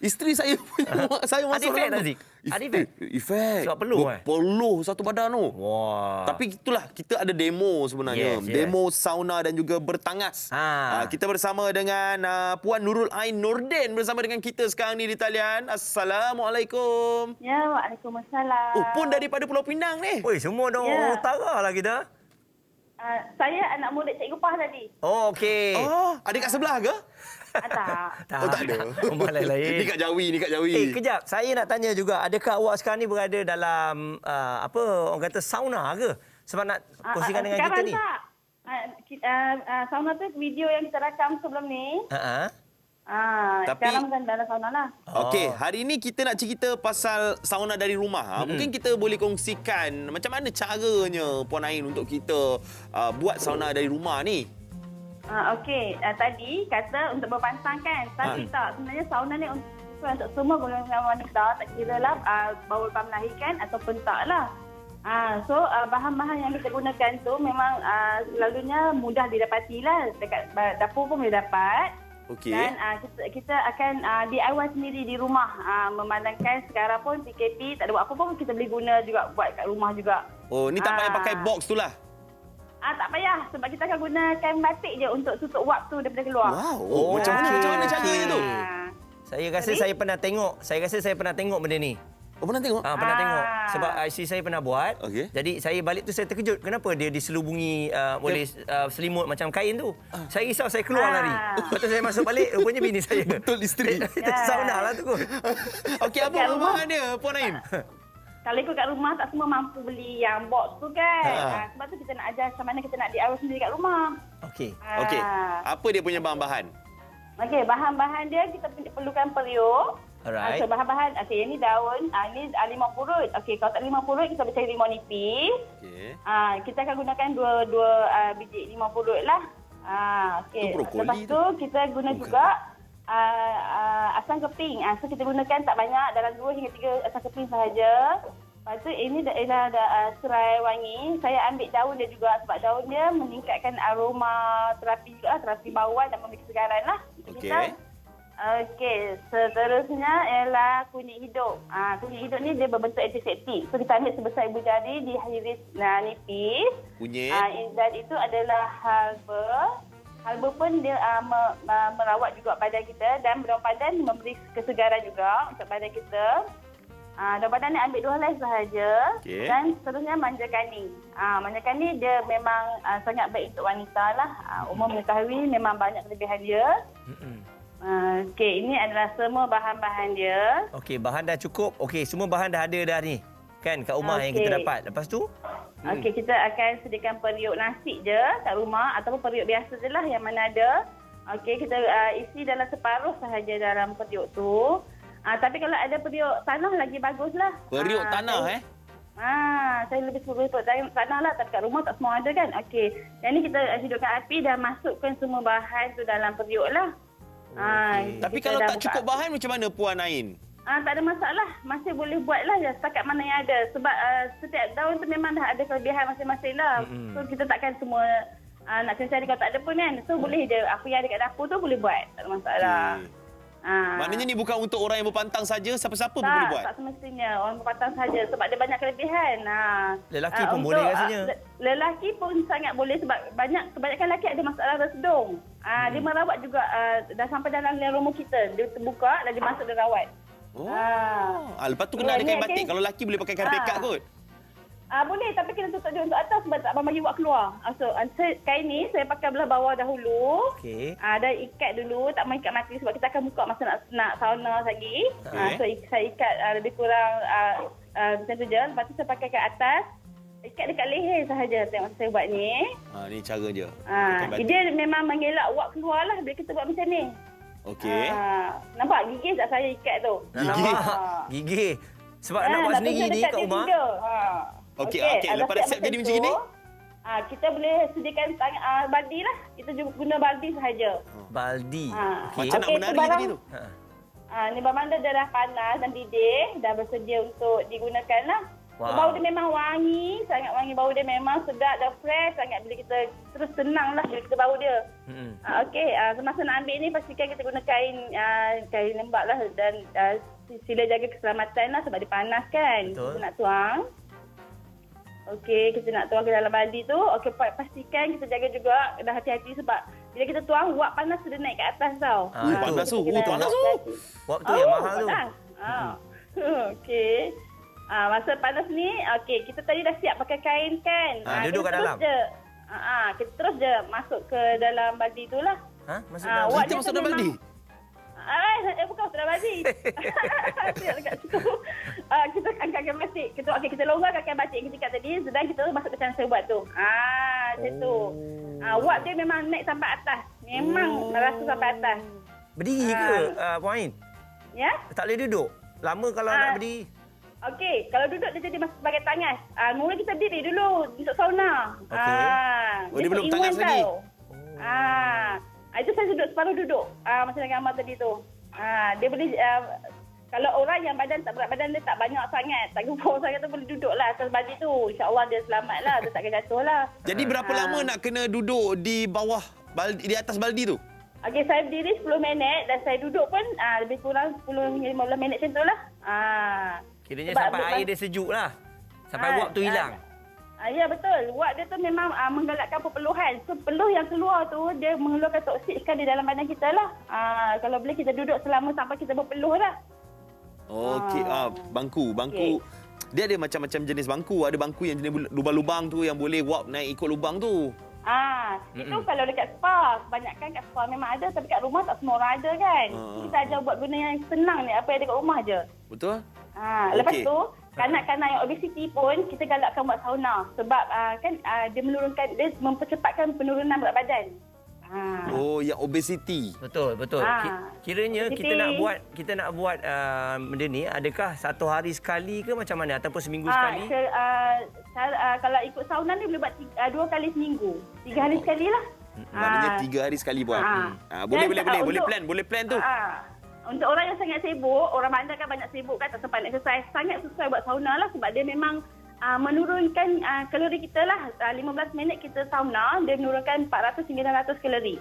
Isteri saya punya saya masuk dalam. Ada efek. Sebab peluh peluh satu badan tu. Wah. Tapi itulah, kita ada demo sebenarnya. Demo sauna dan juga bertangas. Kita bersama dengan Puan Nurul Ain Nordin bersama dengan kita sekarang ni di talian. Assalamualaikum. Ya, waalaikumsalam. Pun daripada Pulau Pinang ni. Oi, semua dah orang utara lah kita. Saya anak murid Cikgu Pah tadi. Oh, okey. Adik kat sebelah ke? Tak. Oh, tak ada. Rumah lain-lain. Ni kat Jawi. Kejap. Saya nak tanya juga, adakah awak sekarang ni berada dalam orang kata sauna ke? Sebab nak kongsikan dengan kita ni. Sekarang tak. Sauna tu video yang kita rakam sebelum ni. Sekarang kan dalam sauna lah. Okey, hari ini kita nak cerita pasal sauna dari rumah. Mungkin kita boleh kongsikan macam mana caranya Puan Ain untuk kita buat sauna dari rumah ni. Okey, tadi kata untuk berpantang kan. Tapi tak, sebenarnya sauna ni untuk semua golongan wanita, tak kira lah baru lepas melahirkan ataupun tak lah. So bahan-bahan yang kita gunakan tu memang selalunya mudah didapati lah. Dekat dapur pun boleh dapat. Dan kita akan DIY sendiri di rumah. Memandangkan sekarang pun PKP tak ada buat apa pun, kita boleh guna juga buat kat rumah juga. Oh, ni tak payah pakai box tu lah. Tak payah sebab kita akan gunakan batik je untuk tutup wap tu daripada keluar. Wow. Macam mana caranya tu? Saya rasa saya pernah tengok. Saya rasa saya pernah tengok benda ni. Oh, pernah tengok? Pernah tengok. Sebab isteri saya pernah buat. Okey. Jadi saya balik tu saya terkejut. Kenapa dia diselubungi oleh selimut macam kain tu. Saya risau, saya keluar lari. Lepas tu saya masuk balik, rupanya bini saya. Betul isteri. Sauna lah tu kot. Okey, apa rumahan dia, Puan Ain? Kalau ikut kat rumah tak semua mampu beli yang box tu kan. Sebab tu kita nak ajar macam mana kita nak DIY sendiri kat rumah. Okey. Okey. Apa dia punya bahan-bahan? Okey, bahan-bahan dia kita perlukan periuk. Alright. So bahan-bahan, okey, ini daun, ini 5 purut. Okey, kalau tak 5 purut kita cari limau nipis. Okey. Kita akan gunakan dua biji limau purut lah. Okey. Itu brokoli Lepas tu kita guna juga asam keping. So kita gunakan tak banyak, dalam 2 hingga 3 asam keping sahaja. Lepas tu ini dah serai wangi. Saya ambil daun dia juga sebab daun dia meningkatkan aroma terapi juga, terapi bauan dan memberi kesegaran lah. Okey. Okey, seterusnya ialah kunyit hidup. Kunyit hidup ni dia berbentuk antiseptik. So kita ambil sebesar ibu jari, dihiris nipis. Kunyit. Dan itu adalah halba. Halba pun dia merawat juga badan kita dan daun pandan memberi kesegaran juga untuk badan kita. Daun pandan ni ambil 2 helai sahaja. Okay. Dan seterusnya manja kani. Manja kani dia memang sangat baik untuk wanita lah. Umum mengetahui memang banyak kelebihan dia. Okey, ini adalah semua bahan-bahan dia. Okey, bahan dah cukup. Okey, semua bahan dah ada dah ni. Kan kat rumah yang kita dapat. Lepas tu? Okey, kita akan sediakan periuk nasi je kat rumah ataupun periuk biasa je lah yang mana ada. Okey, kita isi dalam separuh sahaja dalam periuk tu. Tapi kalau ada periuk tanah lagi baguslah. Periuk tanah saya lebih suka periuk tanah lah. Tapi kat rumah tak semua ada kan. Okey, yang ni kita hidupkan api dan masukkan semua bahan tu dalam periuk lah. Tapi kalau tak cukup bahan macam mana Puan Ain? Tak ada masalah. Masih boleh buat lah setakat mana yang ada. Sebab setiap daun tu memang dah ada kelebihan masing-masing lah. So kita takkan semua nak cari kalau tak ada pun kan. So boleh je. Apa yang ada kat dapur tu boleh buat. Tak ada masalah. Maknanya ni bukan untuk orang yang berpantang saja, siapa-siapa pun boleh buat? Tak semestinya. Orang berpantang saja sebab dia banyak kelebihan. Lelaki pun boleh rasanya. Lelaki pun sangat boleh sebab kebanyakan lelaki ada masalah resdung. Dia merawat juga dah sampai dalam rumah kita. Dia terbuka dan dia masuk dia rawat. Lepas tu kena ada kain batik. Kalau lelaki boleh pakai kain pekat kot. Boleh, tapi kena tutup je untuk atas sebab tak bagi buat keluar. So, kain ni saya pakai belah bawah dahulu. Okey. Dan ikat dulu, tak mahu ikat mati sebab kita akan buka masa nak sauna lagi. So, saya ikat lebih kurang macam tu je. Lepas tu saya pakai kat atas. Ikat dekat leher sahaja tengok saya buat ni. Ni cara je. Dia memang mengelak wap keluar lah bila kita buat macam ni. Okey. Nampak gigih tak saya ikat tu? Gigih. Gigih. Sebab nak buat sendiri ni kat rumah. Okey. Lepas dah siap jadi macam ni? Kita boleh sediakan baldi lah. Kita juga guna baldi sahaja. Baldi. Macam nak menari tadi tu. Ni barang dia dah panas dan didih. Dah bersedia untuk digunakan lah. Wow. Bau dia memang wangi. Sangat wangi. Bau dia memang sedap dan fresh sangat bila kita terus tenang lah bila kita bau dia. Okey. Semasa nak ambil ni pastikan kita guna kain lembap lah. Dan sila jaga keselamatan lah sebab dia panas kan. Betul. Kita nak tuang. Okey, kita nak tuang ke dalam baldi tu. Okey, pastikan kita jaga juga. Dah hati-hati sebab bila kita tuang, wap panas sudah naik ke atas tau. Panas tu. Panas tu. Wap tu yang mahal tu. Okey. Masa panas ni, okey, kita tadi dah siap pakai kain kan. Duduk kat dalam. Kita terus je masuk ke dalam baldi tu lah. Masuk dalam. Kita masuk dalam baldi? Bukan dalam baldi. Dekat situ. Kita angkatkan batik. Kita longgarkan batik yang kita ikat tadi. Sedang kita masuk ke dalam saya buat tu. Macam tu. Wap dia memang naik sampai atas. Memang rasa sampai atas. Berdiri ke, Puan Ain? Ya? Tak boleh duduk? Lama kalau nak berdiri? Okey, kalau duduk dia jadi sebagai tangas. Mula kita berdiri dulu untuk sauna. Dia belum tangas lagi? Itu saya duduk separuh duduk. Macam gambar tadi tu. Dia boleh... kalau orang yang berat badan dia tak banyak sangat, tak gemuk sangat tu boleh duduk lah atas baldi tu. InsyaAllah dia selamat lah, dia tak akan jatuh lah. Jadi berapa lama nak kena duduk di bawah, di atas baldi tu? Okey, saya berdiri 10 minit dan saya duduk pun lebih kurang 10-15 minit macam tu lah. Kiranya sampai air dia sejuk lah. Sampai wap tu hilang. Ya betul. Wap dia tu memang menggalakkan perpeluhan. So peluh yang keluar tu dia mengeluarkan toksik sekali dalam badan kita lah. Kalau boleh kita duduk selama sampai kita berpeluh lah. Okey, bangku. Okey. Dia ada macam-macam jenis bangku. Ada bangku yang jenis lubang-lubang tu yang boleh wap naik ikut lubang tu. Itu kalau dekat spa. Kebanyakan kat spa memang ada. Tapi kat rumah tak semua orang ada kan. Kita ajar buat benda yang senang ni. Apa yang ada kat rumah je. Betul? Lepas Okey. tu, kanak-kanak yang obesiti pun kita galakkan buat sauna. Sebab dia menurunkan, dia mempercepatkan penurunan berat badan. Oh, yang obesity. Betul. Kiranya Obesiti. kita nak buat benda ni, adakah satu hari sekali ke macam mana ataupun seminggu sekali? Kalau ikut sauna ni boleh buat 2 kali seminggu. 3 hari sekali lah. Maknanya 3 hari sekali buat. Boleh plan tu. Untuk orang yang sangat sibuk, orang mana kan banyak sibuk kan, tak sempat nak exercise, sangat sesuai buat sauna lah sebab dia memang menurunkan kalori kita lah. 15 minit kita sauna, dia menurunkan 400 hingga 600 kalori.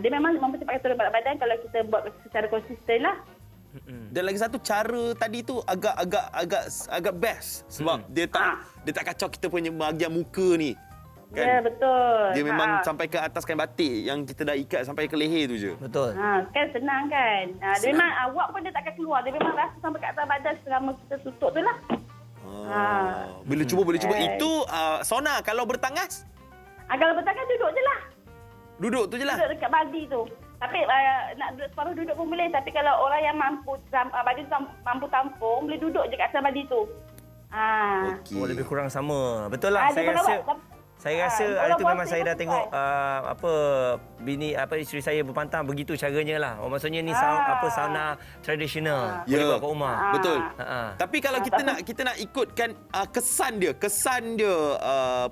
Dia memang mempercepatkan turun berat badan kalau kita buat secara konsisten lah. Dan lagi satu, cara tadi tu agak best sebab dia tak kacau kita punya bahagian muka ni. Kan? Ya, betul. Dia memang sampai ke atas kain batik yang kita dah ikat sampai ke leher tu je. Betul. Kan senang kan. Dia memang wap pun dia takkan keluar. Dia memang rasa sampai ke atas badan selama kita tutup tu lah. Boleh cuba. Itu sauna. Kalau bertangas? Kalau bertangan duduk je lah. Duduk tu je lah. Duduk dekat baldi tu. Tapi nak duduk separuh duduk pun boleh. Tapi kalau orang yang mampu baldi tu mampu tampung, boleh duduk je kat atas baldi tu. Okey. Lebih kurang sama. Betul lah. Saya rasa hari tu memang saya dah tengok isteri saya berpantang begitu caranya lah. Maksudnya ni sauna tradisional. Boleh buat kat rumah. Betul. Tapi kalau kita nak ikutkan kesan dia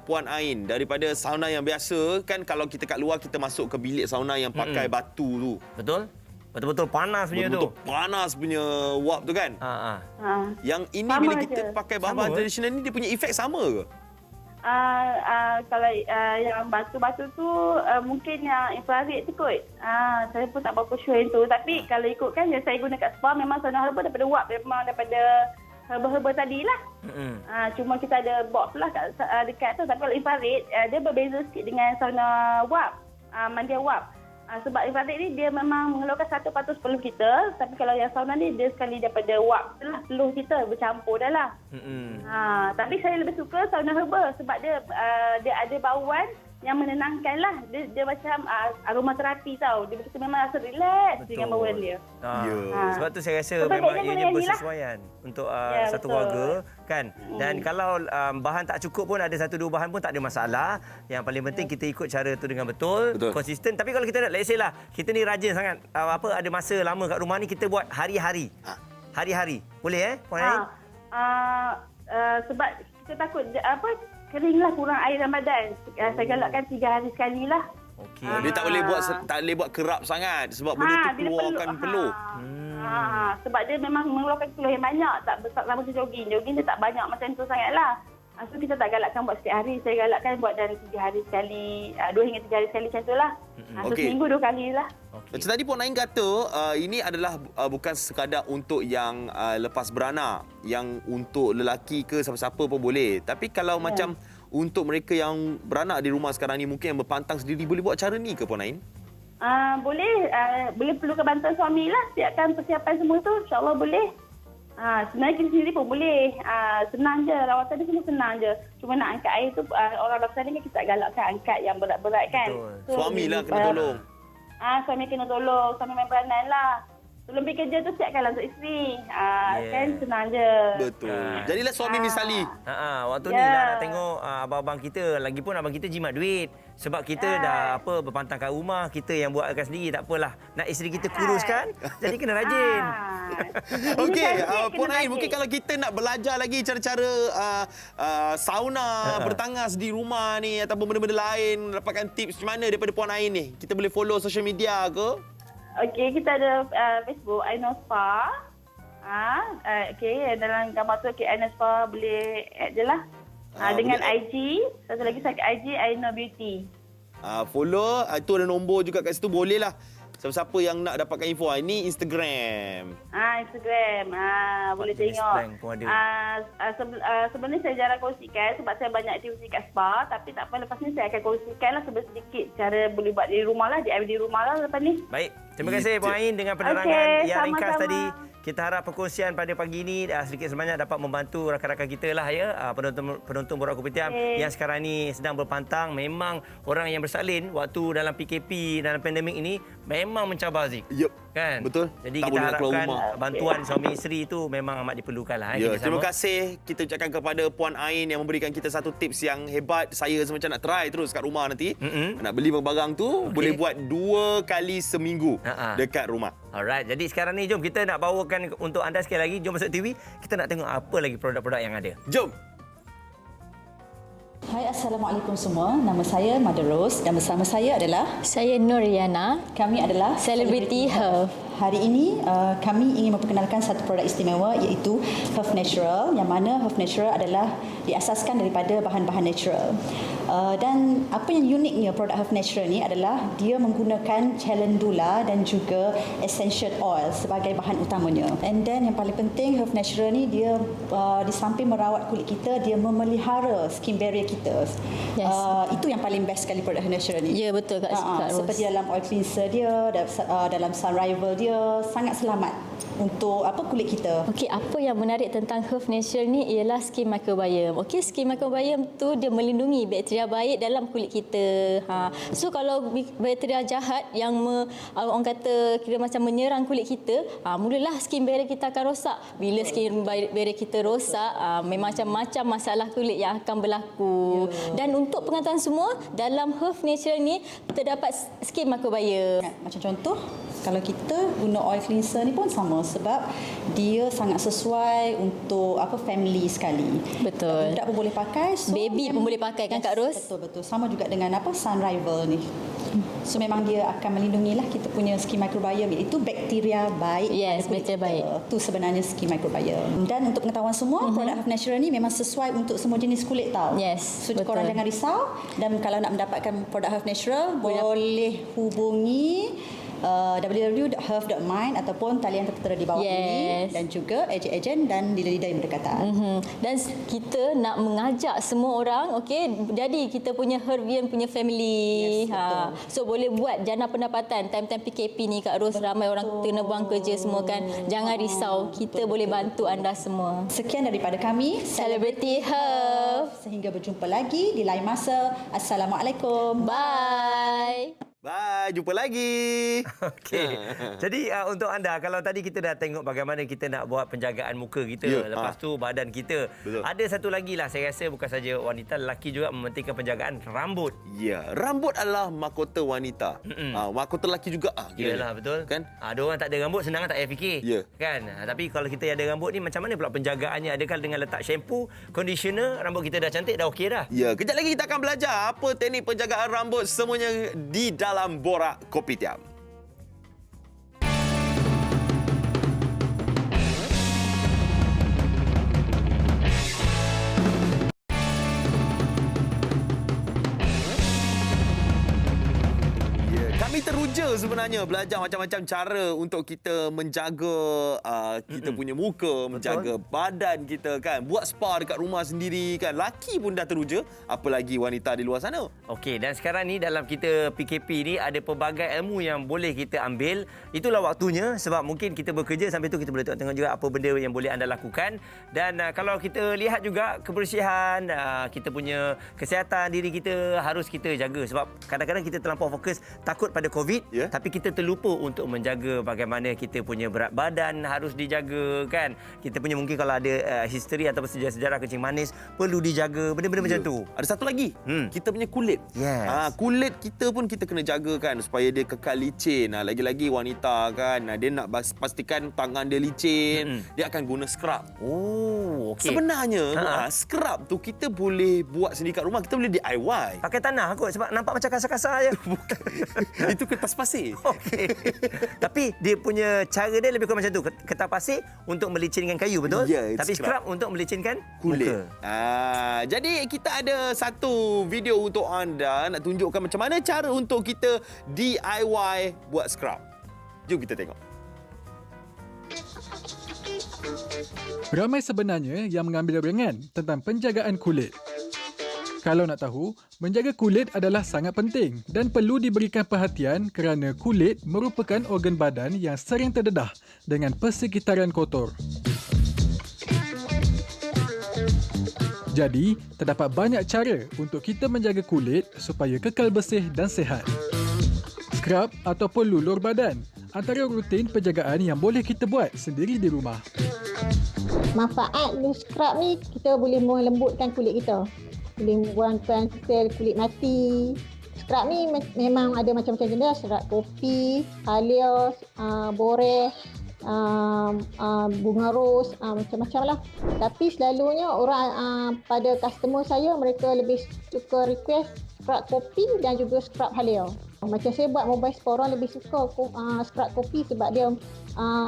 Puan Ain daripada sauna yang biasa kan, kalau kita kat luar kita masuk ke bilik sauna yang pakai batu tu. Betul? Betul-betul panas punya tu. Betul panas punya wap tu kan. Yang ini Sama bila je. kita pakai bahan-bahan tradisional ni dia punya efek sama ke? Kalau yang batu-batu tu mungkin yang infrared tu kot. Saya pun tak berapa sure yang tu. Tapi kalau ikutkan yang saya guna kat spa memang sauna herba daripada wap. Memang daripada herba-herba tadi lah. Cuma kita ada box lah dekat tu. Tapi kalau infrared dia berbeza sikit dengan sauna wap. Mandian wap. Sebab infrared ni dia memang mengeluarkan 1% peluh kita. Tapi kalau yang sauna ni dia sekali daripada wap lah, peluh kita bercampur dah lah. Tapi saya lebih suka sauna herba sebab dia ada bauan yang menenangkan lah. Dia macam aromaterapi tau. Dia betul memang rasa relax dengan bauan dia. Sebab tu saya rasa Betul, memang saya ianya guna ni bersesuaian untuk satu betul. keluarga kan. Dan kalau bahan tak cukup pun ada 1-2 bahan pun tak ada masalah. Yang paling penting kita ikut cara tu dengan betul. Konsisten. Tapi kalau kita nak let's say lah, kita ni rajin sangat ada masa lama kat rumah ni, kita buat hari-hari. Hari-hari. Boleh Puan Ain? Sebab kita takut keringlah kurang air dalam badan. Saya galakkan 3 hari sekali lah. Okey. Dia tak boleh buat kerap sangat sebab benda tu keluarkan peluh. Sebab dia memang mengeluarkan peluh yang banyak. Tak sama macam jogging. Jogging dia tak banyak macam tu sangatlah. So kita tak galakkan buat setiap hari. Saya galakkan buat dalam 3 hari sekali. 2 hingga 3 hari sekali macam tu lah. So seminggu 2 kali lah. Macam tadi Puan Ain kata ini adalah bukan sekadar untuk yang lepas beranak, yang untuk lelaki ke siapa-siapa pun boleh. Tapi kalau macam untuk mereka yang beranak di rumah sekarang ni, mungkin yang berpantang sendiri, boleh buat cara ni ke Puan Ain? Boleh. Boleh perlukan bantuan suami lah. Siapkan persiapan semua tu. InsyaAllah boleh. Sebenarnya kita sendiri pun boleh. Senang je. Rawatan dia semua senang je. Cuma nak angkat air tu, orang doktor ni kan kita tak galakkan angkat yang berat-berat kan. So, suami lah kena tolong. Suami kena tolong. Suami main peranan lah. Sebelum pergi kerja tu siapkanlah untuk isteri. Kan senang je. Betul. Jadilah suami misali. Waktu ni lah nak tengok abang-abang kita. Lagipun abang kita jimat duit. Sebab kita dah berpantang kat rumah. Kita yang buatkan sendiri. Tak apalah. Nak isteri kita kuruskan. Jadi kena rajin. Okey, Puan Ain, mungkin kalau kita nak belajar lagi cara-cara sauna, bertangas di rumah ni ataupun benda-benda lain, dapatkan tips macam mana daripada Puan Ain ni? Kita boleh follow social media ke? Okey, kita ada Facebook Aina Spa. Okey, dalam gambar tu Aina Spa boleh add je lah. Dengan boleh. IG, satu lagi saya IG Aina Beauty. Follow, itu ada nombor juga kat situ, boleh lah. Siapa-siapa yang nak dapatkan info, ini Instagram. Instagram. Boleh Jenis tengok. prank pun ada. Sebenarnya saya jarang kongsikan sebab saya banyak aktiviti kat spa. Tapi tak apa, lepas ni saya akan kongsikan lah sedikit cara boleh buat di rumah lah, DIY di rumah lah lepas ni. Baik, terima kasih Puan Ain dengan penerangan Okey, yang ringkas sama-sama. tadi. Kita harap perkongsian pada pagi ini sedikit sebanyak dapat membantu rakan-rakan kita lah ya, penonton Borak Kopitiam yang sekarang ni sedang berpantang. Memang orang yang bersalin waktu dalam PKP, dalam pandemik ini memang mencabar Zik. Yup. Kan? Betul. Jadi Tak kita boleh nak keluar harapkan rumah. bantuan suami isteri itu memang amat diperlukan lah. Ya, kita terima sama. kasih kita ucapkan kepada Puan Ain yang memberikan kita satu tips yang hebat. Saya semacam nak try terus kat rumah nanti. Nak beli barang tu, boleh buat 2 kali seminggu dekat rumah. Alright, jadi sekarang ni jom kita nak bawakan untuk anda sekali lagi. Jom masuk TV, kita nak tengok apa lagi produk-produk yang ada. Jom. Hai, Assalamualaikum semua. Nama saya Mother Rose dan bersama saya adalah Saya Nuriana. kami adalah Celebrity Herb. Hari ini kami ingin memperkenalkan satu produk istimewa iaitu Herb Natural, yang mana Herb Natural adalah diasaskan daripada bahan-bahan natural. Dan apa yang uniknya produk Herb Natural ni adalah dia menggunakan calendula dan juga essential oil sebagai bahan utamanya. And then yang paling penting, Herb Natural ni dia di samping merawat kulit kita, dia memelihara skin barrier kita. Yes. Itu yang paling best sekali produk Herb Natural ni. Ya, betul Kak Rose. Seperti dalam oil cleanser dia, dalam sun rival dia, sangat selamat untuk kulit kita. Okey, apa yang menarik tentang Herb Natural ni ialah skin microbiome. Okey, skin microbiome tu dia melindungi bakteria baik dalam kulit kita. So kalau bakteria jahat yang orang kata kira macam menyerang kulit kita, mulalah skin barrier kita akan rosak. Bila skin barrier kita rosak, memang macam-macam masalah kulit yang akan berlaku. Dan untuk pengetahuan semua, dalam Herb Natural ni terdapat skin microbiome. Macam contoh, kalau kita guna oil cleanser ni pun sama sebab dia sangat sesuai untuk family sekali. Betul. Budak pun boleh pakai. So Baby pun boleh pakai kan Kak Ros? Betul. Sama juga dengan sun rival ni. So memang dia akan melindungilah kita punya skin microbiome, iaitu bakteria baik. Yes, pada kulit bakteria baik. Itu sebenarnya skin microbiome. Dan untuk pengetahuan semua, produk Herb Natural ni memang sesuai untuk semua jenis kulit tau. Yes, So betul. korang jangan risau, dan kalau nak mendapatkan produk Herb Natural boleh hubungi www.herb.mind ataupun talian tertera di bawah ini, dan juga ejen-ejen dan dealer-dealer yang berdekatan. Dan kita nak mengajak semua orang, okey, jadi kita punya Herbian punya family. Yes, betul. So boleh buat jana pendapatan time-time PKP ni Kak Ros, ramai orang kena buang kerja semua kan. Jangan risau, kita boleh bantu anda semua. Sekian daripada kami, Celebrity Herb. Sehingga berjumpa lagi di lain masa. Assalamualaikum. Bye. Bye, jumpa lagi. Okey. Jadi untuk anda, kalau tadi kita dah tengok bagaimana kita nak buat penjagaan muka kita, lepas tu badan kita. Betul. Ada satu lagi lah, saya rasa bukan saja wanita, lelaki juga mementingkan penjagaan rambut. Ya, rambut adalah mahkota wanita. Mahkota lelaki juga. Yalah, betul. Kan? Ada orang tak ada rambut, senang tak payah fikir. Ya. Kan? Tapi kalau kita ada rambut ni, macam mana pula penjagaannya? Adakah dengan letak shampoo, conditioner, rambut kita dah cantik, dah okey dah? Ya, kejap lagi kita akan belajar apa teknik penjagaan rambut semuanya di dalam Borak Kopitiam. Kami teruja sebenarnya belajar macam-macam cara untuk kita menjaga kita punya muka, menjaga badan kita kan. Buat spa dekat rumah sendiri kan. Laki pun dah teruja, apalagi wanita di luar sana. Okey, dan sekarang ni dalam kita PKP ni ada pelbagai ilmu yang boleh kita ambil. Itulah waktunya sebab mungkin kita bekerja, sambil tu kita boleh tengok juga apa benda yang boleh anda lakukan. Dan kalau kita lihat juga kebersihan, kita punya kesihatan diri kita harus kita jaga sebab kadang-kadang kita terlampau fokus takut pada COVID, tapi kita terlupa untuk menjaga bagaimana kita punya berat badan harus dijaga kan. Kita punya mungkin kalau ada history ataupun sejarah-sejarah kencing manis perlu dijaga, benda-benda macam tu. Ada satu lagi, kita punya kulit. Yes. Kulit kita pun kita kena jaga kan supaya dia kekal licin. Lagi-lagi wanita kan, dia nak pastikan tangan dia licin, dia akan guna scrub. Oh, okey. Sebenarnya scrub tu kita boleh buat sendiri kat rumah, kita boleh DIY. Pakai tanah kot sebab nampak macam kasar-kasar je. Itu kertas pasir. Okey. Tapi dia punya cara dia lebih kurang macam tu. Kertas pasir untuk melicinkan kayu, betul? Ya, Tapi scrub scrub untuk melicinkan kulit. muka. Jadi kita ada satu video untuk anda nak tunjukkan macam mana cara untuk kita DIY buat scrub. Jom kita tengok. Ramai sebenarnya yang mengambil rengan tentang penjagaan kulit. Kalau nak tahu, menjaga kulit adalah sangat penting dan perlu diberikan perhatian kerana kulit merupakan organ badan yang sering terdedah dengan persekitaran kotor. Jadi, terdapat banyak cara untuk kita menjaga kulit supaya kekal bersih dan sihat. Skrab ataupun lulur badan antara rutin penjagaan yang boleh kita buat sendiri di rumah. Manfaat scrub ni, kita boleh melembutkan kulit kita. Boleh membuangkan sel kulit mati. Scrub ni memang ada macam-macam jenis. Scrub kopi, halia, boreh, bunga ros, macam-macam lah. Tapi selalunya orang pada customer saya, mereka lebih suka request scrub kopi dan juga scrub halia. Macam saya buat mobile spa, orang lebih suka scrub kopi sebab dia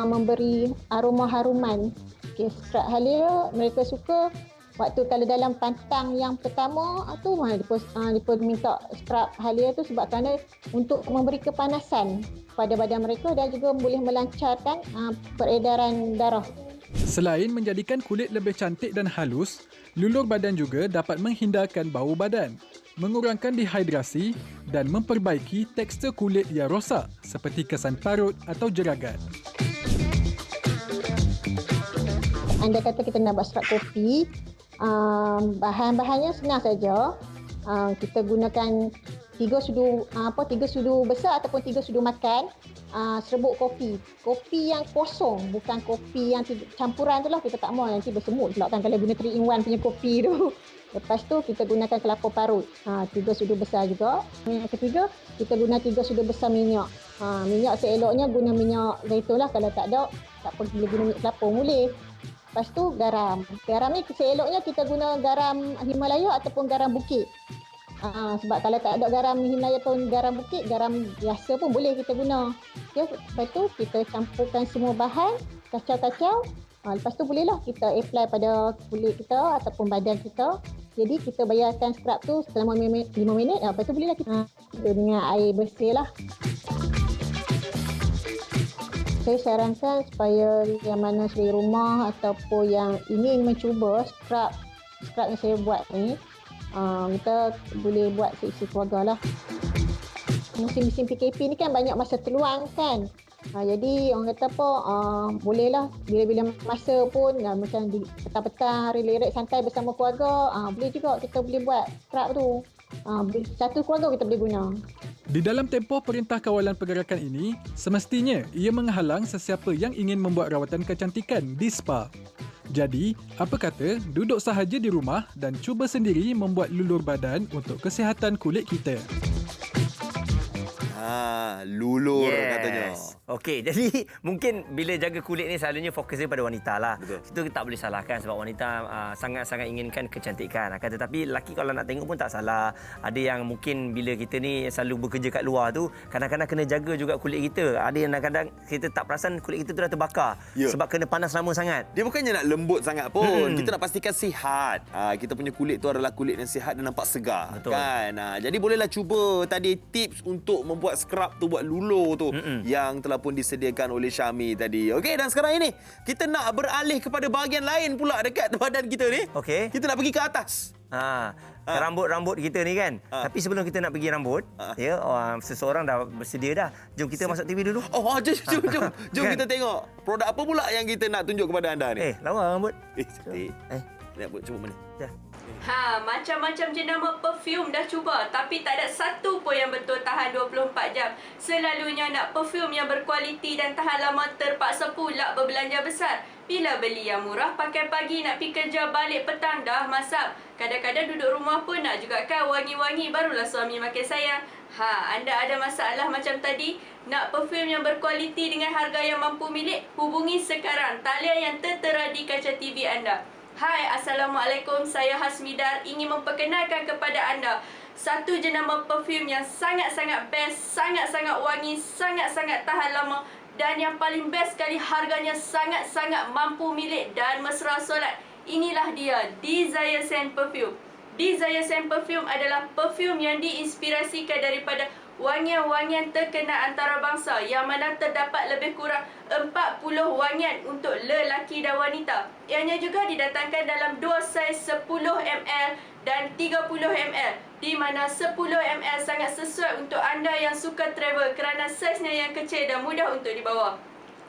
memberi aroma haruman. Okay, scrub halia mereka suka waktu kalau dalam pantang yang pertama tu mereka minta scrub halia tu sebab kerana untuk memberi kepanasan pada badan mereka dan juga boleh melancarkan peredaran darah. Selain menjadikan kulit lebih cantik dan halus, lulur badan juga dapat menghindarkan bau badan, mengurangkan dehidrasi dan memperbaiki tekstur kulit yang rosak seperti kesan parut atau jeragat. Anda kata kita nak buat scrub kopi, bahan-bahannya senang saja. Kita gunakan 3 sudu besar ataupun 3 sudu makan serbuk kopi. Kopi yang kosong, bukan kopi yang campuran tu lah. Kita tak mahu nanti bersemut pula kan kalau guna 3-in-1 punya kopi tu. Lepas tu kita gunakan kelapa parut. 3 sudu besar juga. Yang ketiga, kita guna 3 sudu besar minyak. Minyak seeloknya guna minyak zaitun lah. Kalau tak ada, tak perlu guna minyak kelapa boleh. Lepas tu garam. Garam ni seeloknya kita guna garam Himalaya ataupun garam bukit. Sebab kalau tak ada garam Himalaya ataupun garam bukit, garam biasa pun boleh kita guna. Okay, lepas tu kita campurkan semua bahan, kacau-kacau. Lepas tu bolehlah kita apply pada kulit kita ataupun badan kita. Jadi kita bayarkan scrub tu selama 5 minit. Lepas tu bolehlah kita dengan air bersih lah. Saya sarankan supaya yang mana sendiri rumah ataupun yang ingin mencuba scrub yang saya buat ni, kita boleh buat seisi keluarga lah. Musim-musim PKP ni kan banyak masa terluang kan. Jadi orang kata apa, bolehlah bila-bila masa pun macam di petang-petang relax santai bersama keluarga, boleh juga kita boleh buat scrub tu. Satu keluarga kita boleh guna. Di dalam tempoh Perintah Kawalan Pergerakan ini, semestinya ia menghalang sesiapa yang ingin membuat rawatan kecantikan di spa. Jadi, apa kata duduk sahaja di rumah dan cuba sendiri membuat lulur badan untuk kesihatan kulit kita. Lulur katanya. Okey, jadi mungkin bila jaga kulit ni selalunya fokusnya pada wanita lah. Betul. Itu kita tak boleh salahkan sebab wanita sangat-sangat inginkan kecantikan. Akan tetapi lelaki kalau nak tengok pun tak salah. Ada yang mungkin bila kita ni selalu bekerja kat luar tu, kadang-kadang kena jaga juga kulit kita. Ada yang kadang-kadang kita tak perasan kulit kita tu dah terbakar sebab kena panas lama sangat. Dia bukannya nak lembut sangat pun. Kita nak pastikan sihat. Kita punya kulit tu adalah kulit yang sihat dan nampak segar. Betul. Kan? Jadi bolehlah cuba tadi tips untuk membuat scrub tu, buat lulur tu yang telah pun disediakan oleh Syami tadi. Okey, dan sekarang ini kita nak beralih kepada bahagian lain pula dekat badan kita ni. Okey. Kita nak pergi ke atas. Rambut-rambut kita ni kan. Tapi sebelum kita nak pergi rambut, seseorang dah bersedia dah. Jom kita masuk TV dulu. Jom kita tengok produk apa pula yang kita nak tunjuk kepada anda ni. Lawa rambut. Cantik. Nak buat cuba mana? Macam-macam jenama perfume dah cuba tapi tak ada satu pun yang betul tahan 24 jam. Selalunya nak perfume yang berkualiti dan tahan lama terpaksa pula berbelanja besar. Bila beli yang murah pakai pagi nak pergi kerja balik petang dah masak. Kadang-kadang duduk rumah pun nak juga kan wangi-wangi barulah suami makin sayang. Anda ada masalah macam tadi? Nak perfume yang berkualiti dengan harga yang mampu milik? Hubungi sekarang talian yang tertera di kaca TV anda. Hai, Assalamualaikum. Saya Hasmidar ingin memperkenalkan kepada anda satu jenama perfume yang sangat-sangat best, sangat-sangat wangi, sangat-sangat tahan lama dan yang paling best sekali harganya sangat-sangat mampu milik dan mesra solat. Inilah dia, Desire Scent Perfume. Desire Scent Perfume adalah perfume yang diinspirasikan daripada wangian-wangian terkenal antarabangsa yang mana terdapat lebih kurang 40 wangian untuk lelaki dan wanita. Ianya juga didatangkan dalam 2 saiz 10 ml dan 30 ml, di mana 10 ml sangat sesuai untuk anda yang suka travel kerana saiznya yang kecil dan mudah untuk dibawa.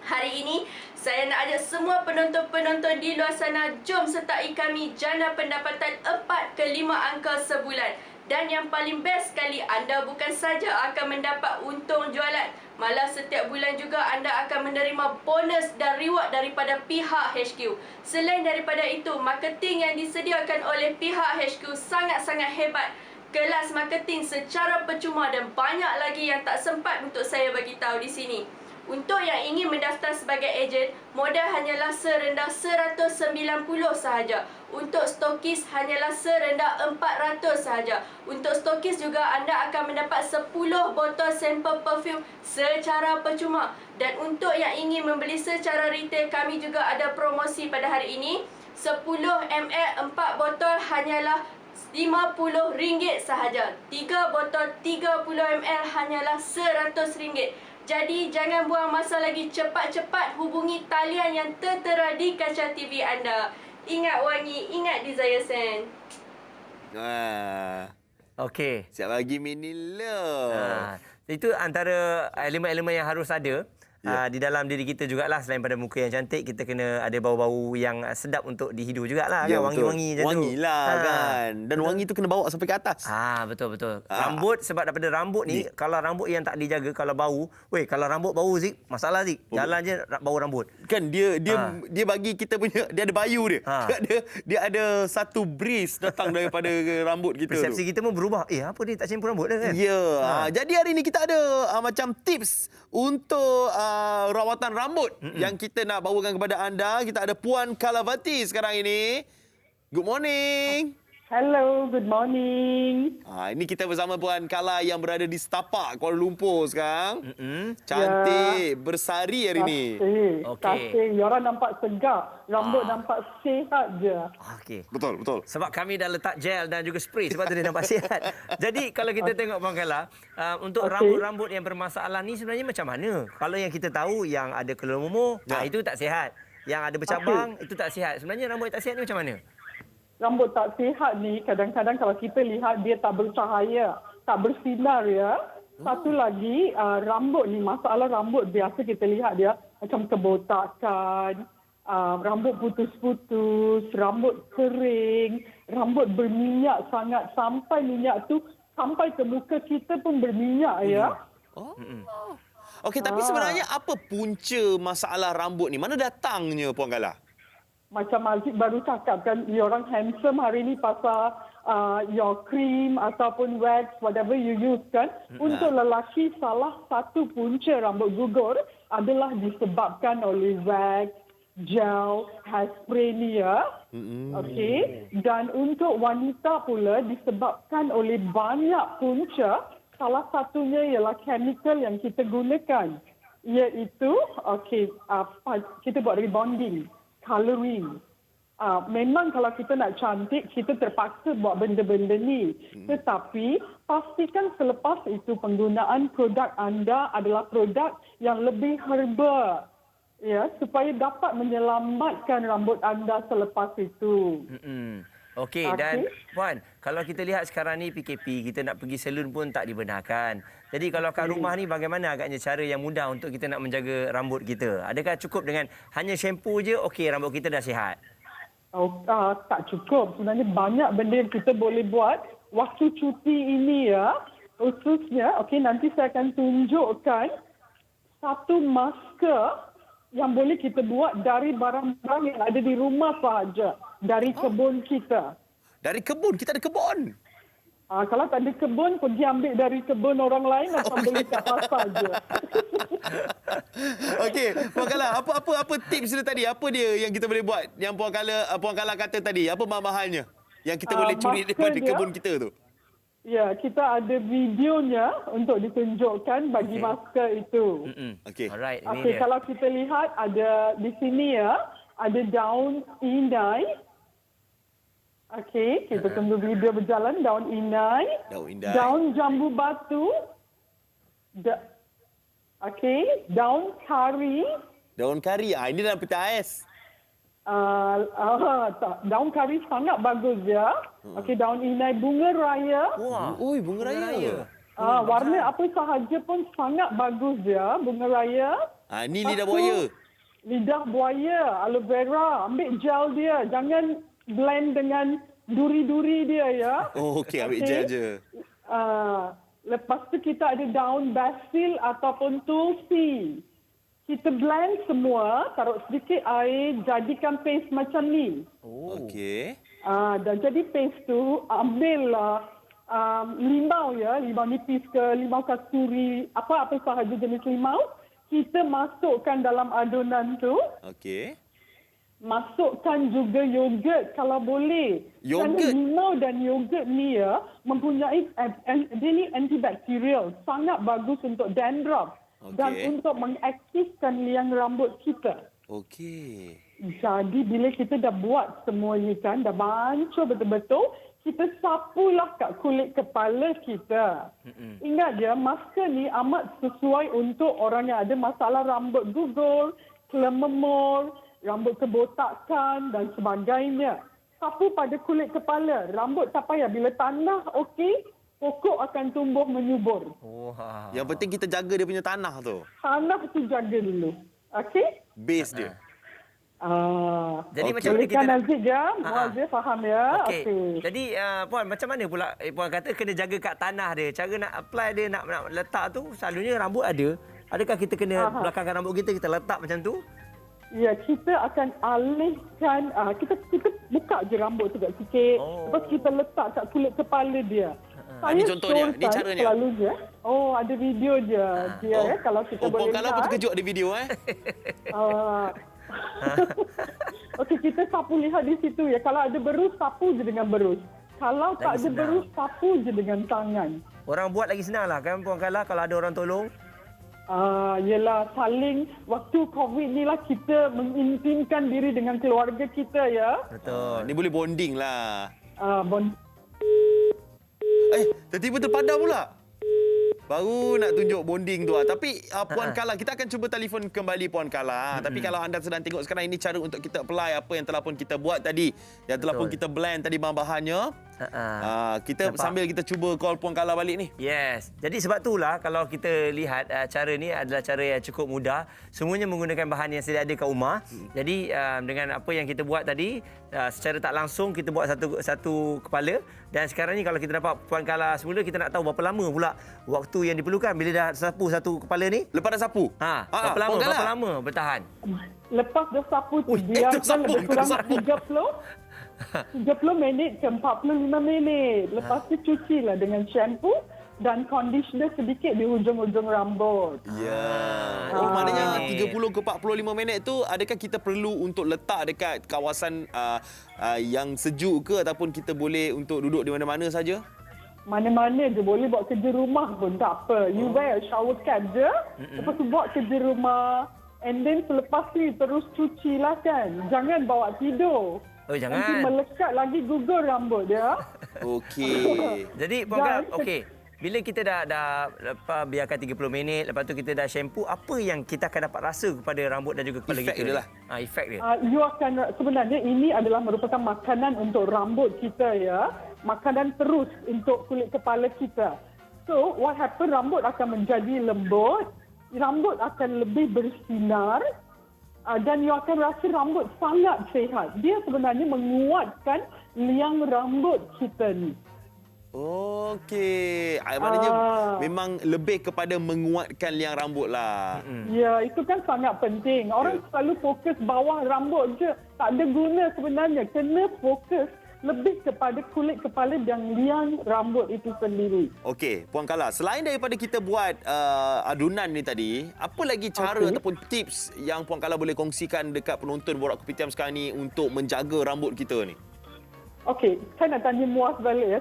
Hari ini, saya nak ajak semua penonton-penonton di luar sana, jom sertai kami jana pendapatan 4 ke 5 angka sebulan. Dan yang paling best sekali, anda bukan saja akan mendapat untung jualan, malah setiap bulan juga anda akan menerima bonus dan reward daripada pihak HQ. Selain daripada itu, marketing yang disediakan oleh pihak HQ sangat-sangat hebat. Kelas marketing secara percuma dan banyak lagi yang tak sempat untuk saya bagi tahu di sini. Untuk yang ingin mendaftar sebagai ejen, modal hanyalah serendah 190 sahaja. Untuk stokis hanyalah serendah 400 sahaja. Untuk stokis juga anda akan mendapat 10 botol sampel perfume secara percuma. Dan untuk yang ingin membeli secara retail, kami juga ada promosi pada hari ini. 10 ml 4 botol hanyalah RM50 sahaja. 3 botol 30 ml hanyalah RM100. Jadi jangan buang masa lagi, cepat-cepat hubungi talian yang tertera di kaca TV anda. Ingat wangi, ingat Desire Scent. Okey. Siap bagi Mini Love. Itu antara elemen-elemen yang harus ada di dalam diri kita jugalah. Selain pada muka yang cantik, kita kena ada bau-bau yang sedap untuk dihidu jugalah. Ya, kan? Wangi-wangi macam tu. Wangilah kan. Dan wangi tu kena bawa sampai ke atas. Betul-betul. Rambut, sebab daripada rambut ni, kalau rambut yang tak dijaga, kalau bau, kalau rambut bau Zik, masalah Zik. Jalan je bau rambut. Kan dia bagi kita punya, dia ada bayu dia. Dia ada satu breeze datang daripada rambut kita. Persepsi kita pun berubah. Apa dia tak campur rambut dah kan? Ya. Jadi hari ni kita ada macam tips untuk rawatan rambut yang kita nak bawakan kepada anda. Kita ada Puan Kalavati sekarang ini. Good morning. Hello, good morning. Ini kita bersama Puan Kala yang berada di Setapak, Kuala Lumpur sekarang. Cantik, bersari hari ni. Kasih. Orang nampak segar. Rambut nampak sihat je. Okey. Betul. Sebab kami dah letak gel dan juga spray, sebab tu dia nampak sihat. Jadi kalau kita tengok Puan Kala, untuk rambut-rambut yang bermasalah ni sebenarnya macam mana? Kalau yang kita tahu yang ada kelumur, itu tak sihat. Yang ada bercabang, itu tak sihat. Sebenarnya rambut yang tak sihat ni macam mana? Rambut tak sihat ni kadang-kadang kalau kita lihat dia tak bercahaya, tak bersinar ya. Satu lagi, rambut ni, masalah rambut biasa kita lihat dia macam kebotakan, rambut putus-putus, rambut kering, rambut berminyak sangat, sampai minyak tu sampai ke muka kita pun berminyak ya. Okey, tapi sebenarnya apa punca masalah rambut ni? Mana datangnya Puan Kala? Macam Aziz baru cakap kan, orang handsome hari ni pasal your cream ataupun wax, whatever you use kan. Untuk lelaki, salah satu punca rambut gugur adalah disebabkan oleh wax, gel, hairspray ni ya. Okey. Dan untuk wanita pula disebabkan oleh banyak punca. Salah satunya ialah chemical yang kita gunakan. Iaitu, kita buat rebonding. Colouring. Memang kalau kita nak cantik, kita terpaksa buat benda-benda ni. Tetapi, pastikan selepas itu penggunaan produk anda adalah produk yang lebih herba. Ya, supaya dapat menyelamatkan rambut anda selepas itu. Okey, dan Puan, kalau kita lihat sekarang ni PKP, kita nak pergi salon pun tak dibenarkan. Jadi kalau kat rumah ni bagaimana agaknya cara yang mudah untuk kita nak menjaga rambut kita? Adakah cukup dengan hanya shampoo je, okey rambut kita dah sihat? Tak cukup. Sebenarnya banyak benda yang kita boleh buat waktu cuti ini ya. Khususnya, nanti saya akan tunjukkan satu masker yang boleh kita buat dari barang-barang yang ada di rumah sahaja. Dari kebun kita. Dari kebun? Kita ada kebun? Kalau tak ada kebun, pergi ambil dari kebun orang lain atau beli kat pasar je. Okey, Puan Kala, apa tips dia tadi? Apa dia yang kita boleh buat? Yang Puan Kala kata tadi, apa bahan-bahannya yang kita boleh curi daripada kebun kita tu? Ya, kita ada videonya untuk ditunjukkan bagi masker itu. Okey. Alright, Okey, kalau kita lihat ada di sini ya, ada daun indai. Okey, kita tunggu video berjalan. Daun inai. Daun jambu batu. Okey, daun kari. Daun kari. Ini dalam peta ais. Daun kari sangat bagus ya. Okey, daun inai, bunga raya. Wah. Ui, bunga raya. Warna apa sahaja pun sangat bagus ya, bunga raya. Ni lidah buaya. Lidah buaya, aloe vera, ambil gel dia. Jangan blend dengan duri-duri dia ya. Oh, okey, ambil gel je. Lepas tu kita ada daun basil ataupun tulsi. Kita blend semua, taruh sedikit air, jadikan paste macam ni. Okey. Dan jadi paste tu, ambillah limau ya, limau nipis ke, limau kasturi, apa-apa sahaja jenis limau. Kita masukkan dalam adunan tu. Okey. Masukkan juga yogurt kalau boleh. Yogurt? Kerana limau dan yogurt ni ya, mempunyai dia ni antibakterial. Sangat bagus untuk dandruff. Dan untuk mengaktifkan liang rambut kita. Okey. Jadi bila kita dah buat semua ni kan, dah bancur betul-betul, kita sapulah kat kulit kepala kita. Ingat ya, masker ni amat sesuai untuk orang yang ada masalah rambut gugur, kelememur, rambut kebotakan dan sebagainya. Sapu pada kulit kepala, rambut tak payah. Bila tanah okey, pokok akan tumbuh menyubur. Yang penting kita jaga dia punya tanah tu. Tanah tu jaga dulu. Okey? Base dia. Jadi macam mana kita Nazik ya? Muazzez faham ya? Okey. Jadi Puan, macam mana pula Puan kata kena jaga kat tanah dia. Cara nak apply dia, nak letak tu, selalunya rambut ada. Adakah kita kena belakangkan rambut kita letak macam tu? Ya, kita akan alihkan, kita buka je rambut tu kat sikit. Lepas kita letak kat kulit kepala dia. Ini contohnya, ini caranya. Selalu je. Ada video je. Dia kalau kita boleh lihat. Kalau pun terkejut ada video Okey, kita sapu lihat di situ ya. Kalau ada berus, sapu je dengan berus. Kalau tak ada berus, sapu je dengan tangan. Orang buat lagi senang lah kan Puan Kala kalau ada orang tolong. Yelah, saling waktu COVID ni lah kita mengintimkan diri dengan keluarga kita ya. Betul. Ni boleh bonding lah. Tiba-tiba terpadam pula. Baru nak tunjuk bonding tu. Tapi Puan Kala, kita akan cuba telefon kembali Puan Kala. Tapi kalau anda sedang tengok sekarang, ini cara untuk kita apply apa yang telah pun kita buat tadi. Yang telah pun kita blend tadi bahan-bahannya. Kita sambil kita cuba call Puan Kala balik ni. Yes. Jadi sebab itulah kalau kita lihat cara ni adalah cara yang cukup mudah. Semuanya menggunakan bahan yang sedia ada kat rumah. Jadi dengan apa yang kita buat tadi, secara tak langsung kita buat satu kepala. Dan sekarang ni kalau kita dapat Puan Kala semula, kita nak tahu berapa lama pula waktu yang diperlukan bila dah sapu satu kepala ni. Lepas dah sapu? Berapa lama bertahan? Lepas dah sapu, biarkan lebih kurang 30 minit ke 45 minit. Lepas tu cucilah dengan shampoo dan conditioner sedikit di hujung-hujung rambut. Maknanya 30 ke 45 minit tu, adakah kita perlu untuk letak dekat kawasan yang sejuk ke, ataupun kita boleh untuk duduk di mana-mana saja? Mana-mana je, boleh buat kerja rumah pun tak apa. You wear a shower cap je, lepas tu buat kerja rumah. And then selepas tu terus cucilah kan. Jangan bawa tidur. Jangan. Nanti melekat lagi gugur rambut dia. Okey. Jadi Puan Kala, okey. Bila kita dah lepas biarkan 30 minit, lepas tu kita dah shampoo, apa yang kita akan dapat rasa kepada rambut dan juga kepala kita? Efek dia. You akan, sebenarnya ini adalah merupakan makanan untuk rambut kita ya. Makanan terus untuk kulit kepala kita. So, what happen, rambut akan menjadi lembut, rambut akan lebih bersinar, dan you akan rasa rambut sangat sihat. Dia sebenarnya menguatkan liang rambut kita ni. Okey. Maknanya memang lebih kepada menguatkan liang rambut lah. Ya, itu kan sangat penting. Orang selalu fokus bawah rambut je. Tak ada guna sebenarnya. Kena fokus lebih kepada kulit kepala dan liang rambut itu sendiri. Okey, Puan Kala, selain daripada kita buat adunan ni tadi, apa lagi cara ataupun tips yang Puan Kala boleh kongsikan dekat penonton Borak Kopitiam sekarang ni untuk menjaga rambut kita ni? Okey, saya nak tanya Muaz balik ya.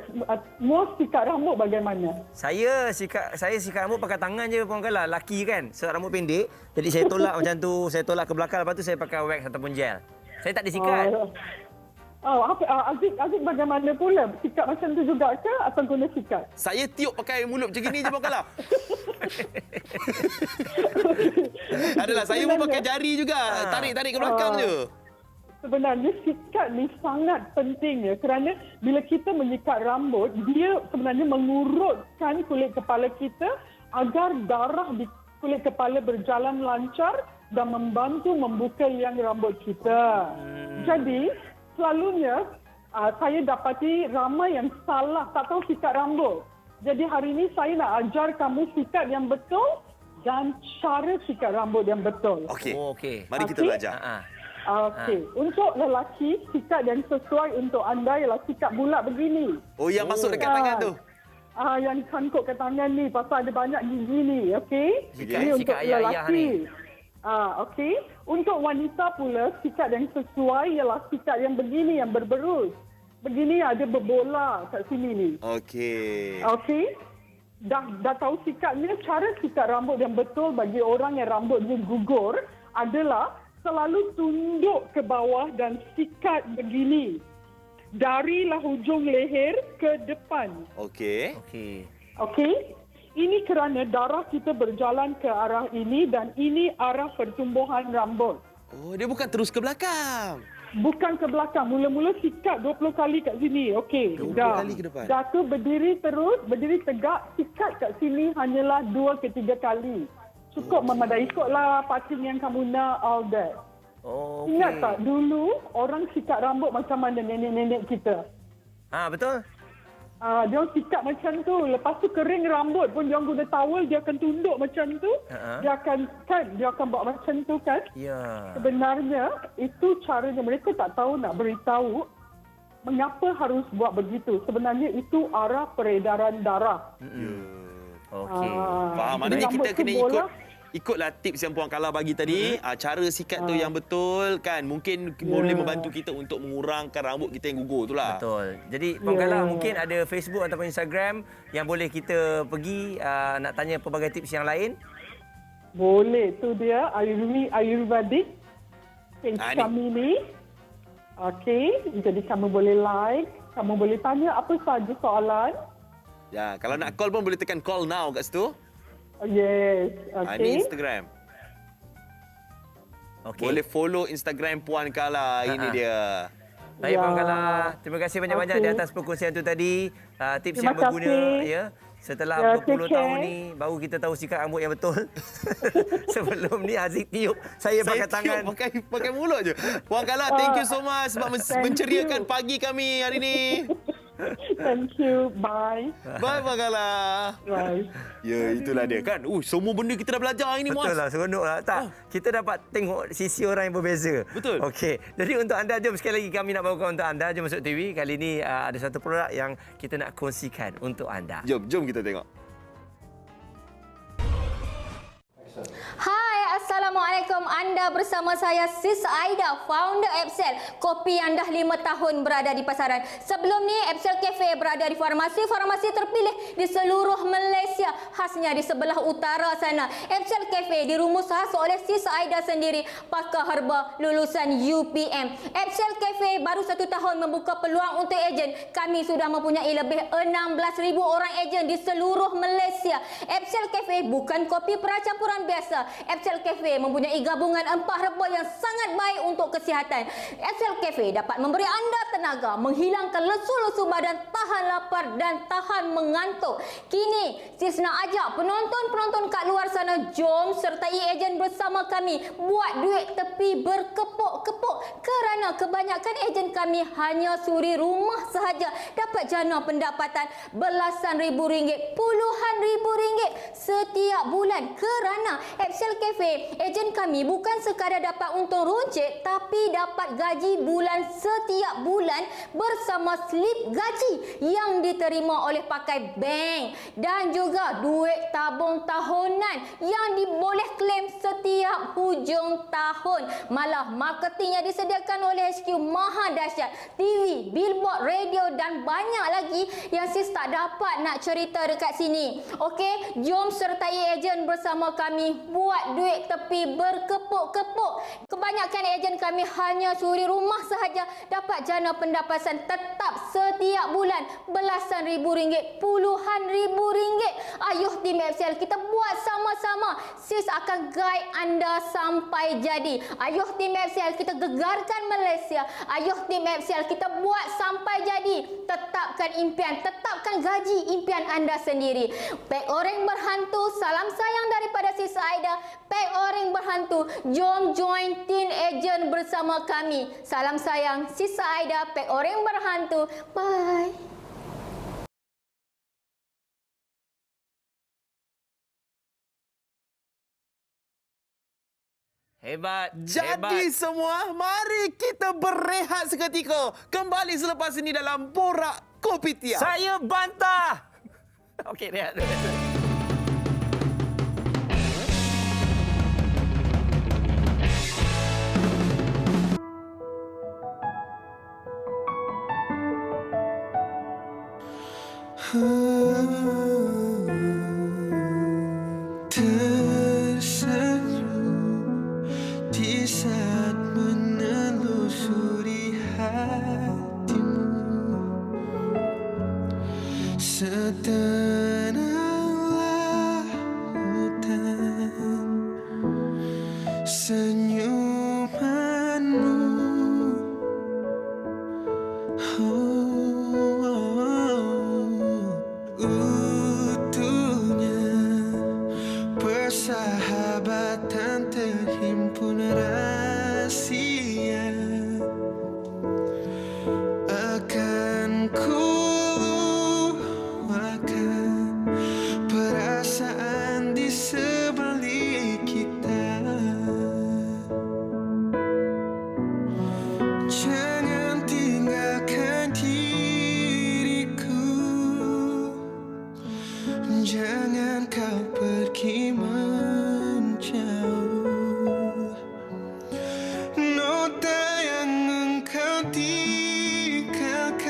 Muaz sikat rambut bagaimana? Saya sikat rambut pakai tangan je Puan Kala. Laki kan, sebab rambut pendek. Jadi saya tolak macam tu, saya tolak ke belakang, lepas tu saya pakai wax ataupun gel. Saya tak disikat. Aziz bagaimana pula? Sikat macam tu juga ke atau guna sikat? Saya tiup pakai mulut macam gini je Puan Kala. Adalah, saya pun pakai jari juga. Tarik-tarik ke belakang je. Sebenarnya sikat ni sangat penting ya, kerana bila kita menyikat rambut, dia sebenarnya mengurutkan kulit kepala kita agar darah di kulit kepala berjalan lancar dan membantu membuka liang rambut kita. Jadi, selalunya saya dapati ramai yang salah, tak tahu sikat rambut. Jadi hari ini saya nak ajar kamu sikat yang betul dan cara sikat rambut yang betul. Okey. Mari kita belajar. Okey. Untuk lelaki, sikat yang sesuai untuk anda ialah sikat bulat begini. Oh, yang masuk dekat tangan tu. Yang sangkut ke tangan ni pasal ada banyak gigi ni. Okey. Ini untuk ayah-ayah lelaki. ni. Okey. Untuk wanita pula, sikat yang sesuai ialah sikat yang begini, yang berberus. Begini ada berbola kat sini ni. Okey. Okey. Dah tahu sikatnya, cara sikat rambut yang betul bagi orang yang rambutnya gugur adalah selalu tunduk ke bawah dan sikat begini. Darilah hujung leher ke depan. Okey. Okey. Ini kerana darah kita berjalan ke arah ini dan ini arah pertumbuhan rambut. Oh, dia bukan terus ke belakang. Bukan ke belakang. Mula-mula sikat 20 kali kat sini. Okey. 20 kali ke depan. Dah tu berdiri terus, berdiri tegak, sikat kat sini hanyalah 2 ke 3 kali. Cukup memadai. Ikutlah pattern yang kamu nak, all that. Ingat tak dulu orang sikat rambut macam mana nenek-nenek kita? Betul. Dia sikat macam tu. Lepas tu kering rambut pun dia guna towel, dia akan tunduk macam tu. Dia akan buat macam tu kan? Ya. Sebenarnya itu caranya, mereka tak tahu nak beritahu mengapa harus buat begitu. Sebenarnya itu arah peredaran darah. Okey. Faham. Maknanya kita kena ikutlah tips yang Puan Kala bagi tadi. Cara sikat tu yang betul kan. Mungkin boleh membantu kita untuk mengurangkan rambut kita yang gugur tu lah. Betul. Jadi Puan Kala mungkin ada Facebook ataupun Instagram yang boleh kita pergi nak tanya pelbagai tips yang lain. Boleh. Tu dia Ayurvedic page kami ni. Okey. Jadi kamu boleh like. Kamu boleh tanya apa saja soalan. Ya, kalau nak call pun boleh tekan call now kat situ. Yes. Ini Instagram. Boleh follow Instagram Puan Kala. Ini dia. Baik Puan Kala. Terima kasih banyak-banyak di atas perkongsian tu tadi. Tips yang berguna. Ya. Setelah berpuluh tahun ni, baru kita tahu sikat rambut yang betul. Sebelum ni Aziz tiup, saya pakai tangan. Pakai mulut je. Puan Kala, thank you so much sebab menceriakan pagi kami hari ni. Thank you. Bye. Bye Puan Kala. Bye. Ya, itulah dia kan. Semua benda kita dah belajar hari ni, Mas. Betul lah, seronok lah. Tak, kita dapat tengok sisi orang yang berbeza. Betul. Okey. Jadi untuk anda, jom sekali lagi kami nak bawakan untuk anda. Jom masuk TV. Kali ini ada satu produk yang kita nak kongsikan untuk anda. Jom kita tengok. Hai, Assalamualaikum. Anda bersama saya Sis Aida, founder Epsel, kopi yang dah 5 tahun berada di pasaran. Sebelum ni Epsel Cafe berada di farmasi-farmasi terpilih di seluruh Malaysia, khasnya di sebelah utara sana. Epsel Cafe dirumus khas oleh Sis Aida sendiri, pakar herba lulusan UPM. Epsel Cafe baru 1 tahun membuka peluang untuk ejen. Kami sudah mempunyai lebih 16,000 orang ejen di seluruh Malaysia. Epsel Cafe bukan kopi percampuran biasa. Epsel Cafe mempunyai gabungan empah herba yang sangat baik untuk kesihatan. Epsel Cafe dapat memberi anda tenaga, menghilangkan lesu-lesu badan, tahan lapar dan tahan mengantuk. Kini, Sis nak ajak penonton-penonton kat luar sana, jom sertai ejen bersama kami buat duit tepi berkepuk-kepuk, kerana kebanyakan ejen kami hanya suri rumah sahaja dapat jana pendapatan belasan ribu ringgit, puluhan ribu ringgit setiap bulan. Kerana Epsel Cafe, ejen kami bukan sekadar dapat untung runcit, tapi dapat gaji bulan setiap bulan bersama slip gaji yang diterima oleh pakai bank dan juga duit tabung tahunan yang diboleh klaim setiap hujung tahun. Malah marketing yang disediakan oleh HQ maha dahsyat. TV, billboard, radio dan banyak lagi yang Sis tak dapat nak cerita dekat sini. Okey, jom sertai ejen bersama kami buat duit tepi berkepuk-kepuk. Kebanyakan ejen kami hanya suri rumah sahaja dapat jana pendapatan tetap setiap bulan belasan ribu ringgit, puluhan ribu ringgit. Ayuh tim FCL, kita buat sama-sama. Sis akan guide anda sampai jadi. Ayuh tim FCL, kita gegarkan Malaysia. Ayuh tim FCL, kita buat sampai jadi. Tetapkan impian, tetapkan gaji impian anda sendiri. Pek orang berhantu, salam sayang daripada Sis Aida. Pek orang berhantu, jom join Teen Agent bersama kami. Salam sayang, Sis Aida, Pek orang berhantu. Bye. Hebat. Jadi hebat. semua, mari kita berehat seketika. Kembali selepas ini dalam Borak Kopitiam. Saya bantah. Okey, rehat. Tersenyum di saat menelusuri hatimu. Setenanglah hutan senyumanmu. Utuhnya persahabatan terhimpun rahasia. Akan ku luahkan perasaan di sebalik kita. Jangan tinggalkan diriku. Jangan kau pergi menjauh. Nota yang engkau tinggalkan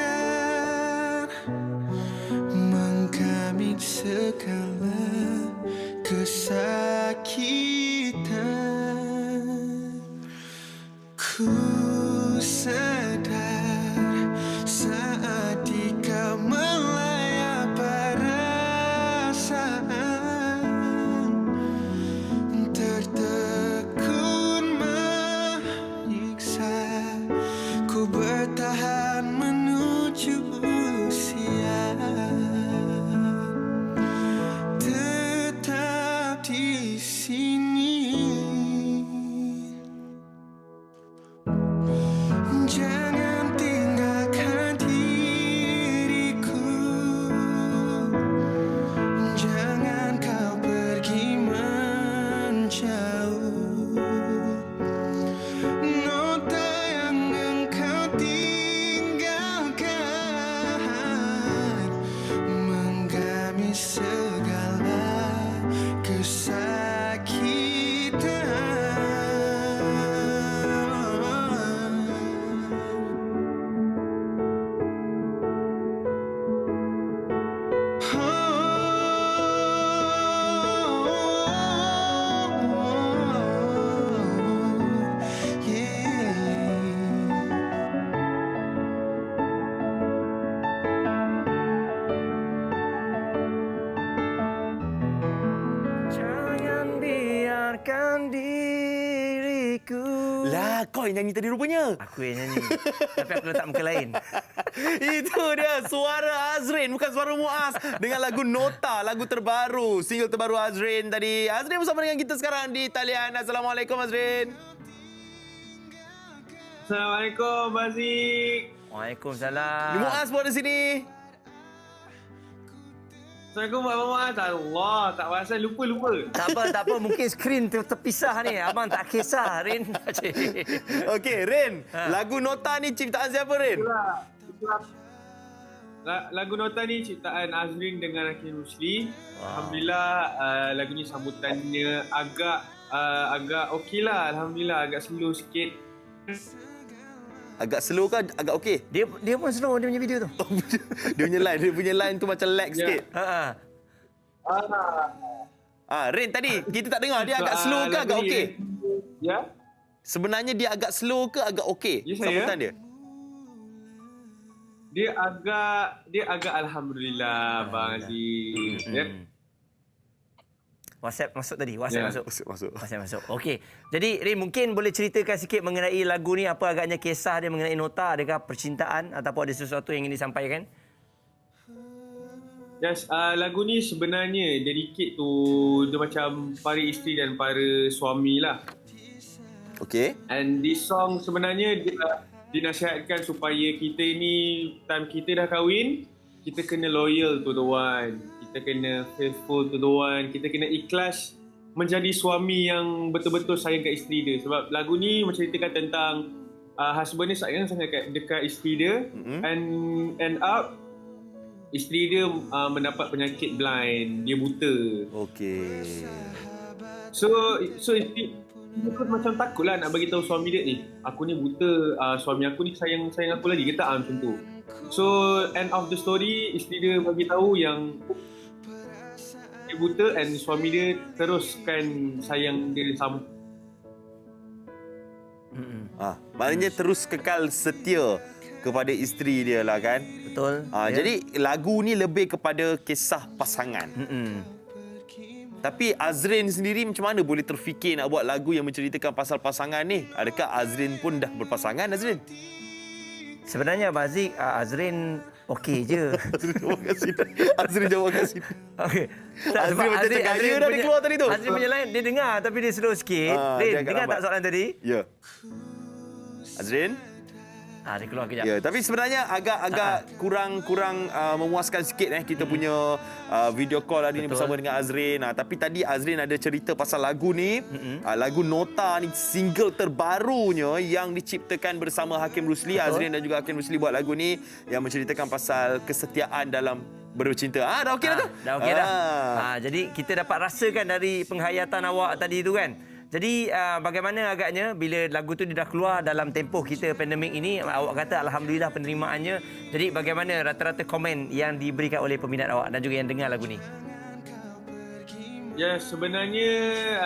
menggamit segala kesakitan. Ku sadar saat di kau melayap perasaan tertekun menyiksa. Ku bertahan menuju siang, tetap di sini. Jangan tinggalkan diriku. Jangan kau pergi menjauh. Nota yang engkau tinggalkan menggamis segala Jangan biarkan diriku. Lah, kau yang nyanyi tadi rupanya. Aku yang nyanyi. Tapi aku letak muka lain. Itu dia suara Azrin, bukan suara Muaz. Dengan lagu Nota, lagu terbaru, single terbaru Azrin tadi. Azrin bersama dengan kita sekarang di talian. Assalamualaikum Azrin. Assalamualaikum Bazik. Waalaikumsalam. Muaz pun ada sini. Assalamualaikum Abang Muaz. Allah, tak pasal lupa. Tak apa. Mungkin skrin terpisah ni. Abang tak kisah, Rin. Okey, Rin. Lagu Nota ni ciptaan siapa, Rin? Lagu Nota ni ciptaan Azrin dengan Hakim Rusli. Alhamdulillah, lagu ni sambutannya agak okey lah. Alhamdulillah, agak slow sikit. Agak slow ke agak okey? Dia pun slow dia punya video tu. Dia punya line tu macam lag sikit. Rin tadi kita tak dengar dia agak slow ke agak okey? Ya. Sebenarnya dia agak slow ke agak okey sambutan dia? Dia agak alhamdulillah Bang Aziz. WhatsApp masuk tadi. WhatsApp masuk. WhatsApp masuk. Okey. Jadi Rin mungkin boleh ceritakan sikit mengenai lagu ni, apa agaknya kisah dia mengenai nota, adakah percintaan ataupun ada sesuatu yang ingin disampaikan? Yes, lagu ni sebenarnya dedicate tu dia macam para isteri dan para suami lah. Okay. And this song sebenarnya dia dinasihatkan supaya kita ni time kita dah kahwin, kita kena loyal to the one. Kita kena faithful to the one. Kita kena ikhlas menjadi suami yang betul-betul sayang kat isteri dia. Sebab lagu ni menceritakan tentang husband ni sayang sangat dekat isteri dia. And end up isteri dia mendapat penyakit blind. Dia buta. Okey. So isteri dia pun macam takutlah nak bagi tahu suami dia, aku ni buta, suami aku ni sayang aku lagi ke tak, macam tu. So end of the story, isteri dia bagi tahu yang dia buta and suami dia teruskan sayang dia sama. Maknanya terus kekal setia kepada isteri dia lah kan. Betul. Jadi lagu ni lebih kepada kisah pasangan. Tapi Azrin sendiri macam mana boleh terfikir nak buat lagu yang menceritakan pasal pasangan ni? Adakah Azrin pun dah berpasangan, Azrin? Sebenarnya Abang Aziz, Azrin okey je. Azrin jawab kat sini. Okey. Azrin macam cakaya dah dia keluar tadi tu. Azrin punya lain, dia dengar tapi dia slow sikit. Rin, dengar tak soalan tadi? Ya. Azrin? Dia keluar kejap. Ya, tapi sebenarnya agak kurang memuaskan sikit kita punya video call hari ni bersama dengan Azrin. Tapi tadi Azrin ada cerita pasal lagu ni. Lagu Nota ni single terbarunya yang diciptakan bersama Hakim Rusli. Azrin dan juga Hakim Rusli buat lagu ni yang menceritakan pasal kesetiaan dalam bercinta. Dah okey dah tu? Dah okey dah. Jadi kita dapat rasakan dari penghayatan awak tadi tu kan. Jadi bagaimana agaknya bila lagu tu dia dah keluar dalam tempoh kita pandemik ini, awak kata alhamdulillah penerimaannya. Jadi bagaimana rata-rata komen yang diberikan oleh peminat awak dan juga yang dengar lagu ni? Ya, sebenarnya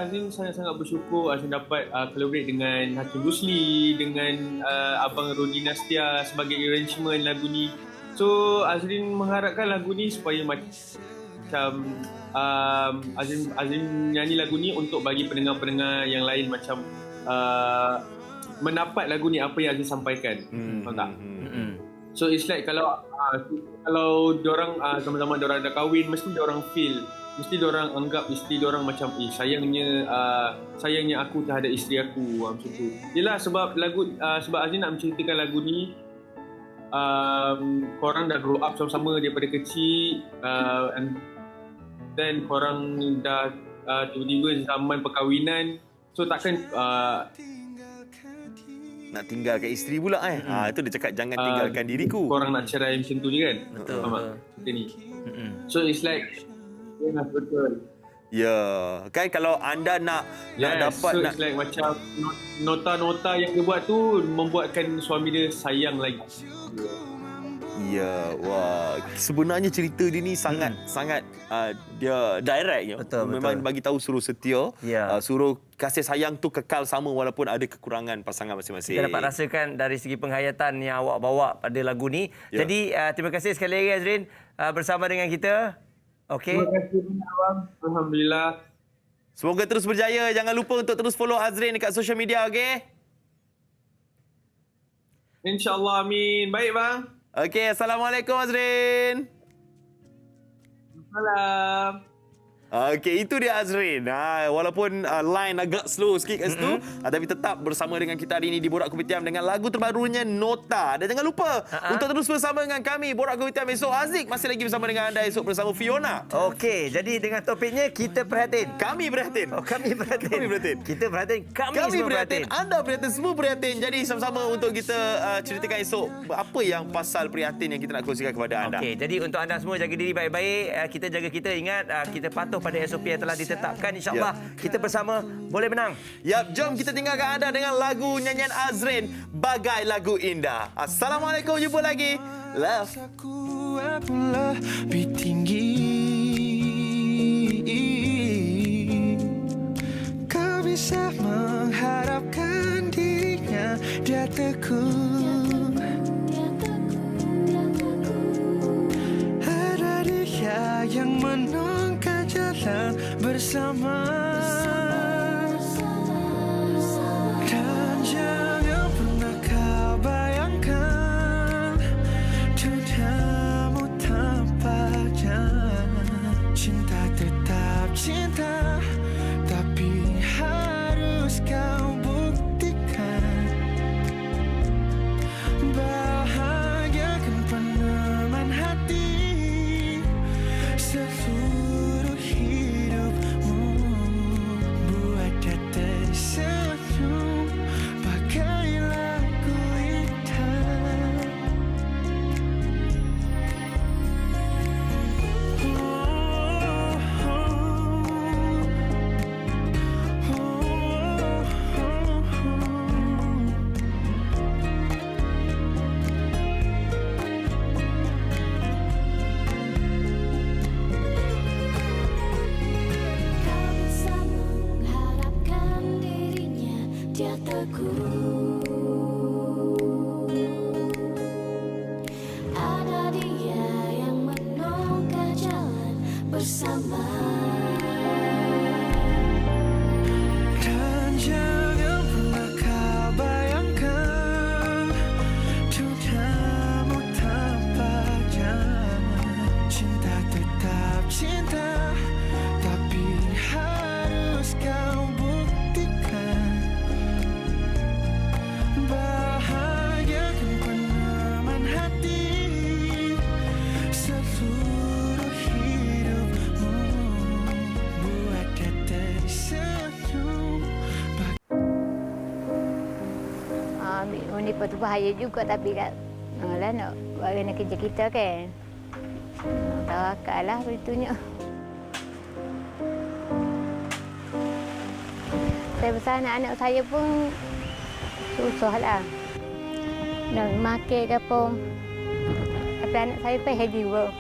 Azrin sangat-sangat bersyukur Azrin dapat collaborate dengan Hakim Rusli, dengan Abang Rodi Nastia sebagai arrangement lagu ni. So Azrin mengharapkan lagu ni supaya macam Azrin nyanyi lagu ni untuk bagi pendengar-pendengar yang lain macam mendapat lagu ni apa yang Azrin sampaikan. Faham tak? So it's like kalau diorang sama-sama diorang dah kahwin, mesti diorang feel, mesti diorang anggap isteri diorang macam sayangnya aku terhadap isteri aku, macam tu. Yelah sebab Azrin nak menceritakan lagu ni, korang dah grow up sama-sama daripada kecil, and then korang dah tiba-tiba zaman perkahwinan, so takkan nak tinggalkan isteri pula itu dia cakap jangan tinggalkan diriku. Korang nak cerai macam tu je kan. Betul. Ni. So it's like betul. Ya, kan kalau anda nak dapat so it's like macam nota-nota yang dia buat tu membuatkan suami dia sayang lagi. Ya, wah. Sebenarnya cerita dia ni sangat dia direct je. Betul. Memang bagi tahu suruh setia, suruh kasih sayang tu kekal sama walaupun ada kekurangan pasangan masing-masing. Kita dapat rasakan dari segi penghayatan yang awak bawa pada lagu ni. Jadi terima kasih sekali lagi Azrin bersama dengan kita. Okey. Terima kasih abang. Alhamdulillah. Semoga terus berjaya. Jangan lupa untuk terus follow Azrin dekat social media, okey? InsyaAllah, amin. Baik bang. Okey, Assalamualaikum Azrin. Salam. Okey, itu dia Azrin. Walaupun line agak slow sikit kat situ, tapi tetap bersama dengan kita hari ini di Borak Kopitiam dengan lagu terbarunya Nota. Dan jangan lupa untuk terus bersama dengan kami Borak Kopitiam esok. Aziz masih lagi bersama dengan anda esok bersama Fiona. Okey, jadi dengan topiknya kita prihatin. Kami prihatin. Kami prihatin. Kami prihatin. Kita prihatin. Kami semua prihatin. Anda prihatin, semua prihatin. Jadi sama-sama untuk kita ceritakan esok apa yang pasal prihatin yang kita nak kongsikan kepada anda. Okey, jadi untuk anda semua jaga diri baik-baik. Kita jaga kita, ingat kita patuh pada SOP yang telah ditetapkan. InsyaAllah kita bersama boleh menang. Jom kita tinggalkan anda dengan lagu nyanyian Azrin, Bagai Lagu Indah. Assalamualaikum, jumpa lagi. Love. Aku lebih tinggi. takut. Ada dia yang menongkar jalan bersama. Dan jangan pernah kau bayangkan duniamu tanpa dia. Cinta tetap cinta, tapi harus kau buktikan. Bahagiakan peneman hati seluruh hidupmu. Buat dia tersenyum bagai lagu indah. Kau bisa mengharapkan dirinya, dia teguh. Ada dia yang menongkar jalan bersama. Dan jangan pernah kau bayangkan duniamu tanpa dia. Cinta tetap cinta, tapi harus kau buktikan. Bahagiakan peneman hati seluruh hidupmu. Buat dia tersenyum. Ni pun tu bahaya juga tapi kat lah nak buat kena kerja kita kan. Tawakal lah beritunya. Saya besar anak-anak saya pun susah lah. Nak makan ke apa. Tapi anak saya pun heavy work.